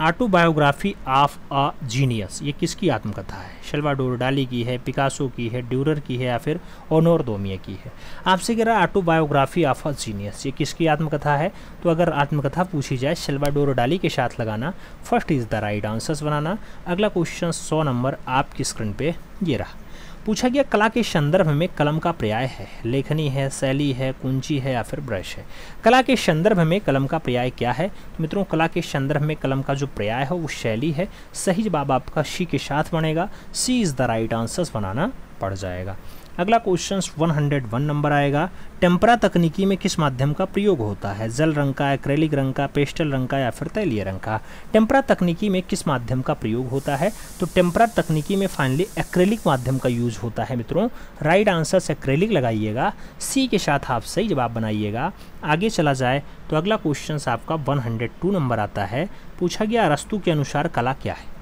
ऑटोबायोग्राफी ऑफ अ जीनियस, ये किसकी आत्मकथा है? सल्वाडोर डाली की है, पिकासो की है, ड्यूरर की है या फिर ऑनोर दोमिये की है? आपसे कह रहा है ऑटोबायोग्राफी ऑफ अ जीनियस, ये किसकी आत्मकथा है? तो अगर आत्मकथा पूछी जाए सल्वाडोर डाली के साथ लगाना, first is the right answers बनाना। अगला क्वेश्चन 100 नंबर आपकी स्क्रीन पे ये रहा। पूछा गया कला के संदर्भ में कलम का पर्याय है, लेखनी है, शैली है, कुंची है या फिर ब्रश है? कला के संदर्भ में कलम का पर्याय क्या है? तो मित्रों कला के संदर्भ में कलम का जो पर्याय है वो शैली है। सही जवाब आपका सी के साथ बनेगा। सी इज़ द राइट आंसर्स बनाना पड़ जाएगा। अगला क्वेश्चन 101 नंबर आएगा। टेम्परा तकनीकी में किस माध्यम का प्रयोग होता है? जल रंग का, एक्रेलिक रंग का, पेस्टल रंग का या फिर तैलीय रंग का? टेम्परा तकनीकी में किस माध्यम का प्रयोग होता है? तो टेम्परा तकनीकी में फाइनली एक्रेलिक माध्यम का यूज होता है मित्रों। राइट आंसर से एक्रेलिक लगाइएगा। सी के साथ आप सही जवाब बनाइएगा। आगे चला जाए तो अगला क्वेश्चन आपका 102 नंबर आता है। पूछा गया अरस्तु के अनुसार कला क्या है?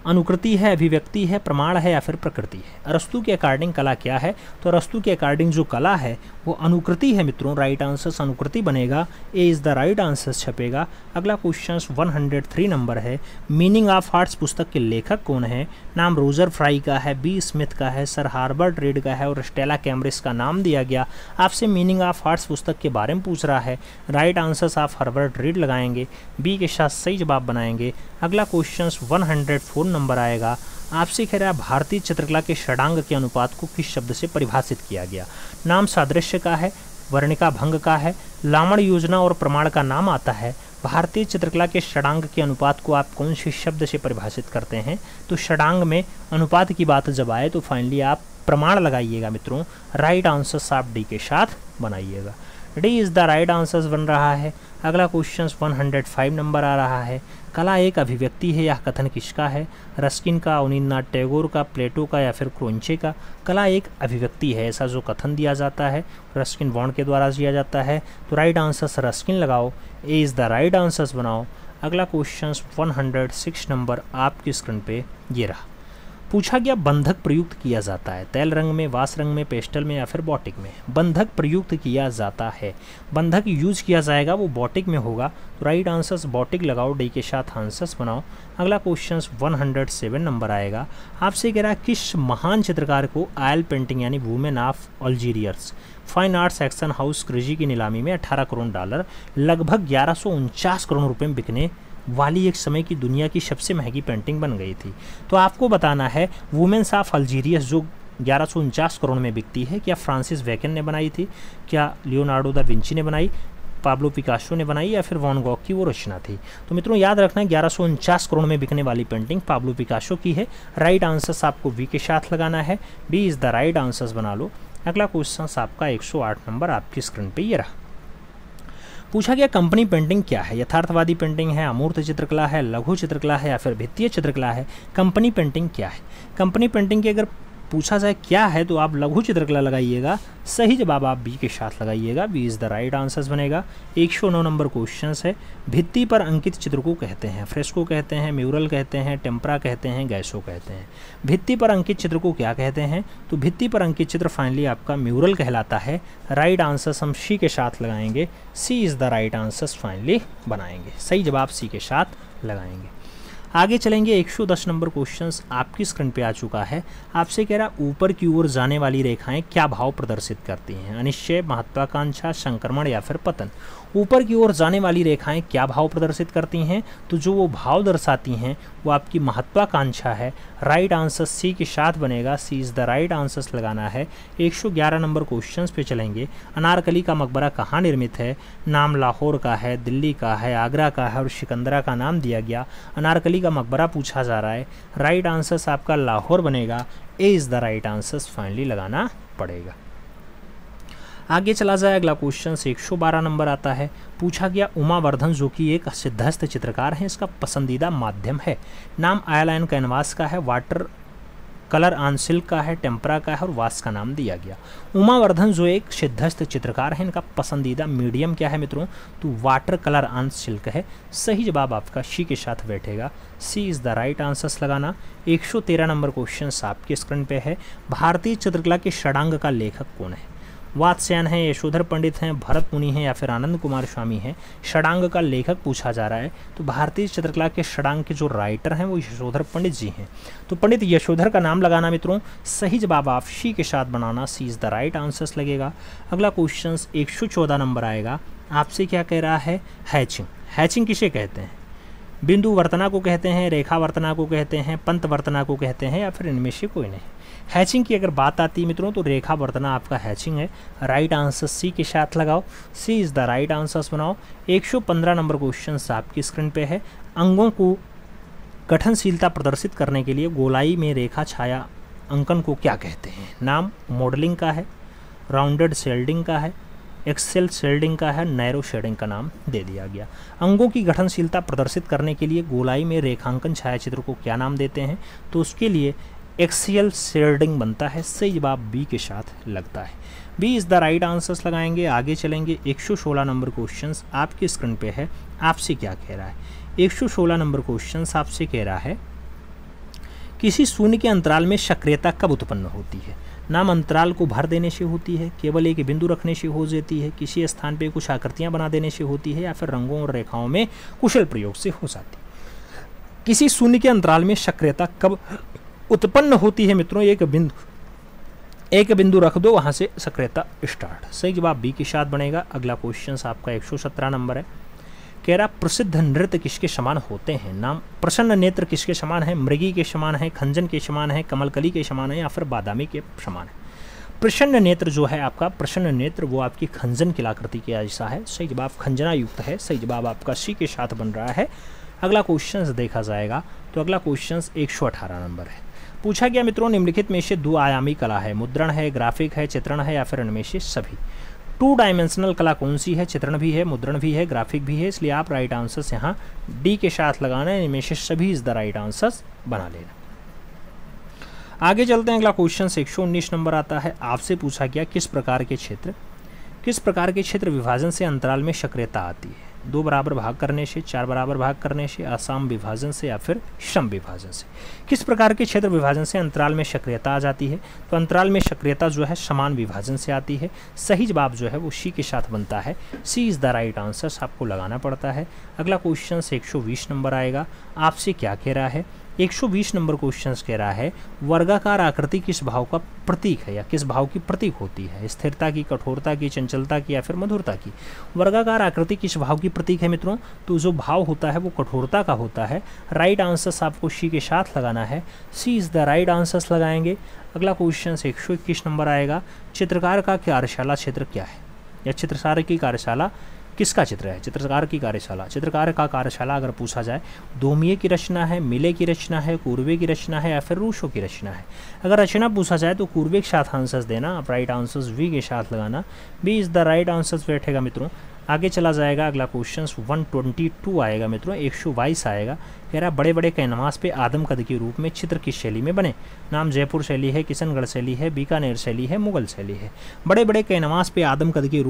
अनुकृति है, अभिव्यक्ति है, प्रमाण है या फिर प्रकृति है? अरस्तु के अकॉर्डिंग कला क्या है? तो अरस्तु के अकॉर्डिंग जो कला है वो अनुकृति है मित्रों। राइट आंसर अनुकृति बनेगा। A is the right answer छपेगा। अगला क्वेश्चन 103 नंबर है। मीनिंग ऑफ आर्ट्स पुस्तक के लेखक कौन है? नाम रोजर फ्राई का है, बी स्मिथ का है, सर हार्बर्ट रीड का है और स्टेला कैम्ब्रिज का नाम दिया गया। आपसे मीनिंग ऑफ आर्ट्स पुस्तक के बारे में पूछ रहा है। राइट आंसर्स आप हार्बर्ट रीड लगाएंगे। बी के साथ सही जवाब बनाएंगे। अगला क्वेश्चन 104 नंबर आएगा। आपसे कह रहा है भारतीय चित्रकला के षडांग के अनुपात को किस शब्द से परिभाषित किया गया? नाम सादृश्य का है, वर्णिका भंग का है, लामण योजना और प्रमाण का नाम आता है। भारतीय चित्रकला के षडांग के अनुपात को आप कौन से शब्द से परिभाषित करते हैं? तो षडांग में अनुपात की बात जब आए तो फाइनली आप प्रमाण लगाइएगा मित्रों। राइट आंसर आप डी के साथ बनाइएगा। D is the right answer बन रहा है। अगला क्वेश्चन 105 नंबर आ रहा है। कला एक अभिव्यक्ति है, यह कथन किसका है? रस्किन का, अवनीन्द्रनाथ टैगोर का, प्लेटो का या फिर क्रोंचे का? कला एक अभिव्यक्ति है ऐसा जो कथन दिया जाता है रस्किन बॉन्ड के द्वारा दिया जाता है। तो राइट आंसर रस्किन लगाओ। ए इज़ द राइट आंसर्स बनाओ। अगला क्वेश्चन 106 नंबर आपकी स्क्रीन पे ये रहा। पूछा गया बंधक प्रयुक्त किया जाता है तैल रंग में, वास रंग में, पेस्टल में या फिर बॉटिक में? बंधक प्रयुक्त किया जाता है, बंधक यूज किया जाएगा वो बॉटिक में होगा। तो राइट आंसर्स बॉटिक लगाओ। डी के साथ आंसर्स बनाओ। अगला क्वेश्चन 107 नंबर आएगा। आपसे कह रहा है किस महान चित्रकार को ऑयल पेंटिंग यानी women of Algiers fine arts auction house क्रेजी की नीलामी में 18 करोड़ डॉलर लगभग 1149 करोड़ रुपए में बिकने वाली एक समय की दुनिया की सबसे महंगी पेंटिंग बन गई थी? तो आपको बताना है वुमेन्स ऑफ अल्जीरियस जो 1149 करोड़ में बिकती है, क्या फ्रांसिस बेकन ने बनाई थी, क्या लियोनार्डो दा विंची ने बनाई, पाब्लो पिकासो ने बनाई या फिर वॉन गॉग की वो रचना थी? तो मित्रों याद रखना 1149 करोड़ में बिकने वाली पेंटिंग पाब्लो पिकासो की है। राइट आंसर्स आपको वी के साथ लगाना है। B is the right answers बना लो। अगला क्वेश्चन आपका 108 नंबर आपकी स्क्रीन पे ये रहा। पूछा गया कंपनी पेंटिंग क्या है? यथार्थवादी पेंटिंग है, अमूर्त चित्रकला है, लघु चित्रकला है या फिर भित्तीय चित्रकला है? कंपनी पेंटिंग क्या है? कंपनी पेंटिंग की अगर पूछा जाए क्या है तो आप लघु चित्रकला लगाइएगा। सही जवाब आप बी के साथ लगाइएगा। B is the right answers बनेगा। 109 नंबर क्वेश्चन है। भित्ति पर अंकित चित्र को कहते हैं? फ्रेस्को कहते हैं, म्यूरल कहते हैं, टेम्परा कहते हैं, गैसो कहते हैं? भित्ति पर अंकित चित्र को क्या कहते हैं? तो भित्ति पर अंकित चित्र फाइनली आपका म्यूरल कहलाता है। राइट आंसर्स हम सी के साथ लगाएंगे। C is the right answers finally बनाएंगे। सही जवाब सी के साथ लगाएंगे। आगे चलेंगे। 110 नंबर क्वेश्चंस आपकी स्क्रीन पे आ चुका है। आपसे कह रहा ऊपर की ओर जाने वाली रेखाएं क्या भाव प्रदर्शित करती हैं? अनिश्चय, महत्वाकांक्षा, संक्रमण या फिर पतन? ऊपर की ओर जाने वाली रेखाएं क्या भाव प्रदर्शित करती हैं? तो जो वो भाव दर्शाती हैं वो आपकी महत्वाकांक्षा है। राइट आंसर सी के साथ बनेगा। सी इज़ द राइट आंसर्स लगाना है। 111 नंबर क्वेश्चन पे चलेंगे। अनारकली का मकबरा कहाँ निर्मित है? नाम लाहौर का है, दिल्ली का है, आगरा का है और सिकंदरा का नाम दिया गया। अनारकली का मकबरा पूछा जा रहा है। राइट आंसर्स आपका लाहौर बनेगा। A is the right answers finally लगाना पड़ेगा। आगे चला जाए। अगला क्वेश्चन 112 नंबर आता है। पूछा गया उमावर्धन जो कि एक सिद्धहस्त चित्रकार है, इसका पसंदीदा माध्यम है? नाम आयरलाइन कैनवास का है, वाटर कलर ऑन सिल्क का है, टेम्परा का है और वास का नाम दिया गया। उमावर्धन जो एक सिद्धस्थ चित्रकार है, इनका पसंदीदा मीडियम क्या है मित्रों, तो वाटर कलर ऑन सिल्क है। सही जवाब आपका सी के साथ बैठेगा, सी इज़ द राइट आंसर्स लगाना। 113 नंबर क्वेश्चन आपके स्क्रीन पे है। भारतीय चित्रकला के षडांग का लेखक कौन है? वात्स्यायन है, यशोधर पंडित हैं, भरत मुनि हैं या फिर आनंद कुमार स्वामी हैं। षडांग का लेखक पूछा जा रहा है, तो भारतीय चित्रकला के षडांग के जो राइटर हैं वो यशोधर पंडित जी हैं। तो पंडित यशोधर का नाम लगाना मित्रों। सही जवाब आप सी के साथ बनाना, सी इज़ द राइट आंसर्स लगेगा। अगला क्वेश्चन 114 नंबर आएगा। आपसे क्या कह रहा है? हैचिंग। हैचिंग किसे कहते हैं? बिंदु वर्तना को कहते हैं, रेखा वर्तना को कहते हैं, पंत वर्तना को कहते हैं या फिर इनमें से कोई नहीं। हैचिंग की अगर बात आती है मित्रों तो रेखा वर्तना आपका हैचिंग है। राइट आंसर सी के साथ लगाओ, सी इज़ द राइट आंसर्स बनाओ। 115 नंबर क्वेश्चन आपकी स्क्रीन पे है। अंगों को गठनशीलता प्रदर्शित करने के लिए गोलाई में रेखा छाया अंकन को क्या कहते हैं? नाम मॉडलिंग का है, राउंडेड शेल्डिंग का है, एक्सेल शेल्डिंग का है, नैरो शेडिंग का नाम दे दिया गया। अंगों की गठनशीलता प्रदर्शित करने के लिए गोलाई में रेखांकन छायाचित्र को क्या नाम देते हैं? तो उसके लिए एक्सियल शेडिंग बनता है। सही जवाब बी के साथ लगता है, B is the right answers लगाएंगे। आगे चलेंगे। 116 नंबर क्वेश्चन आपकी स्क्रीन पे है। आपसे क्या कह रहा है? 116 नंबर क्वेश्चन आपसे कह रहा है, किसी शून्य के अंतराल में सक्रियता कब उत्पन्न होती है? नाम अंतराल को भर देने से होती है, केवल एक बिंदु रखने से हो जाती है, किसी स्थान पे कुछ आकृतियां बना देने से होती है या फिर रंगों और रेखाओं में कुशल प्रयोग से हो जाती है। किसी शून्य के अंतराल में सक्रियता कब उत्पन्न होती है मित्रों? एक बिंदु रख दो, वहां से सक्रियता स्टार्ट। सही जवाब बी के साथ बनेगा। अगला क्वेश्चन आपका 117 नंबर है। कह रहा प्रसिद्ध नृत्य किसके समान होते हैं? नाम प्रसन्न नेत्र किसके समान है? मृगी के समान है, खंजन के समान है, कमलकली के समान है या फिर बादामी के समान है? प्रसन्न नेत्र जो है आपका, प्रसन्न नेत्र वो आपकी खंजन कलाकृति के ऐसा है। सही जवाब खंजना युक्त है। सही जवाब आपका सी के साथ बन रहा है। अगला क्वेश्चन देखा जाएगा तो अगला क्वेश्चन 118 नंबर है। पूछा गया मित्रों, निम्नलिखित में से 2 आयामी कला है, मुद्रण है, ग्राफिक है, चित्रण है या फिर इनमें से सभी? 2 डायमेंशनल कला कौन सी है? चित्रण भी है, मुद्रण भी है, ग्राफिक भी है। इसलिए आप राइट आंसर्स यहाँ डी के साथ लगाना है, इनमें से सभी इज द राइट आंसर्स बना लेना। आगे चलते हैं। अगला क्वेश्चन 119 नंबर आता है। आपसे पूछा गया किस प्रकार के क्षेत्र विभाजन से अंतराल में सक्रियता आती है? 2 बराबर भाग करने से, 4 बराबर भाग करने से, आसाम विभाजन से या फिर सम विभाजन से? किस प्रकार के क्षेत्र विभाजन से अंतराल में सक्रियता आ जाती है? तो अंतराल में सक्रियता जो है समान विभाजन से आती है। सही जवाब जो है वो सी के साथ बनता है, सी इज़ द राइट आंसर आपको लगाना पड़ता है। अगला क्वेश्चन 120 नंबर आएगा। आपसे क्या कह रहा है? 120 नंबर क्वेश्चन कह रहा है, वर्गाकार आकृति किस भाव का प्रतीक है या किस भाव की प्रतीक होती है? स्थिरता की, कठोरता की, चंचलता की या फिर मधुरता की? वर्गाकार आकृति किस भाव की प्रतीक है मित्रों? तो जो भाव होता है वो कठोरता का होता है। राइट आंसर्स आपको सी के साथ लगाना है, सी इज़ द राइट आंसर्स लगाएंगे। अगला क्वेश्चन 121 नंबर आएगा। चित्रकार का कार्यशाला क्षेत्र क्या है या चित्रकार की कार्यशाला किसका चित्र है? चित्रकार की कार्यशाला, चित्रकार का कार्यशाला अगर पूछा जाए, दोमिये की रचना है, मिले की रचना है, कुर्वे की रचना है या फिर रूशो की रचना है? अगर रचना पूछा जाए तो कुर्वे के साथ आंसर्स देना, आप राइट आंसर्स वी के साथ लगाना, B is the right answers बैठेगा मित्रों। आगे चला जाएगा। अगला क्वेश्चन 122 आएगा मित्रों, 122 आएगा। कह रहा बड़े बड़े कैनवास पे आदमकद के रूप में चित्र किस शैली में बने? नाम जयपुर शैली है, किशनगढ़ शैली है, बीकानेर शैली है, मुगल शैली है? बड़े बड़े कैनवास पे आदमकद के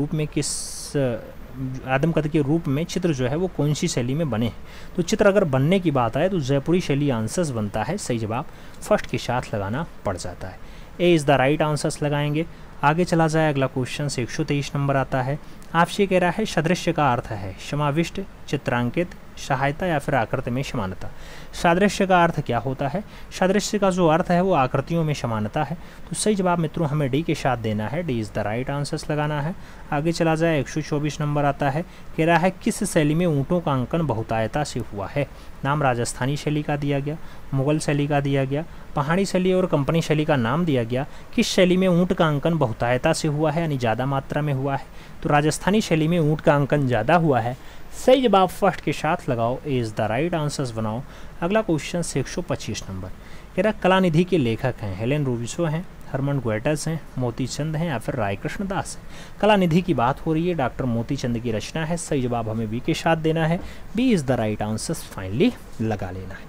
रूप में चित्र जो है वो कौन सी शैली में बने हैं? तो चित्र अगर बनने की बात आए तो जयपुरी शैली आंसर्स बनता है। सही जवाब फर्स्ट के साथ लगाना पड़ जाता है, A is the right answers लगाएंगे। आगे चला जाए। अगला क्वेश्चन 123 नंबर आता है। आपसे कह रहा है सदृश्य का अर्थ है समाविष्ट, चित्रांकित, सहायता या फिर आकृति में समानता? सादृश्य का अर्थ क्या होता है? सादृश्य का जो अर्थ है वो आकृतियों में समानता है। तो सही जवाब मित्रों हमें डी के साथ देना है, D is the right answers लगाना है। आगे चला जाए। 124 नंबर आता है। कह रहा है किस शैली में ऊँटों का अंकन बहुतायता से हुआ है? नाम राजस्थानी शैली का दिया गया, मुगल शैली का दिया गया, पहाड़ी शैली और कंपनी शैली का नाम दिया गया। किस शैली में ऊँट का अंकन बहुतायता से हुआ है यानी ज़्यादा मात्रा में हुआ है? तो राजस्थानी शैली में ऊँट का अंकन ज़्यादा हुआ है। सही जवाब फर्स्ट के साथ लगाओ, ए इज़ द राइट आंसर्स बनाओ। अगला क्वेश्चन 125 नंबर। कह रहा कलानिधि के लेखक हैं हेलेन रूबिसो हैं, हरमन ग्वेटस हैं, मोती चंद हैं या फिर राय कृष्ण दास हैं? कलानिधि की बात हो रही है, डॉक्टर मोती चंद की रचना है। सही जवाब हमें बी के साथ देना है, B is the right answers finally लगा लेना है।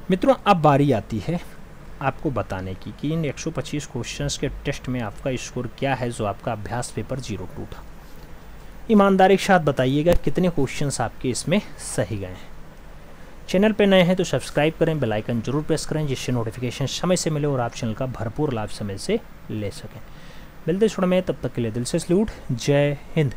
मित्रों अब बारी आती है आपको बताने की कि इन 125 क्वेश्चंस के टेस्ट में आपका स्कोर क्या है जो आपका अभ्यास पेपर 02 था। ईमानदारी के साथ बताइएगा कितने क्वेश्चंस आपके इसमें सही गए हैं। चैनल पे नए हैं तो सब्सक्राइब करें, बेल आइकन जरूर प्रेस करें जिससे नोटिफिकेशन समय से मिले और आप चैनल का भरपूर लाभ समय से ले सकें। मिलते छोड़ में, तब तक के लिए दिल से सैल्यूट। जय हिंद।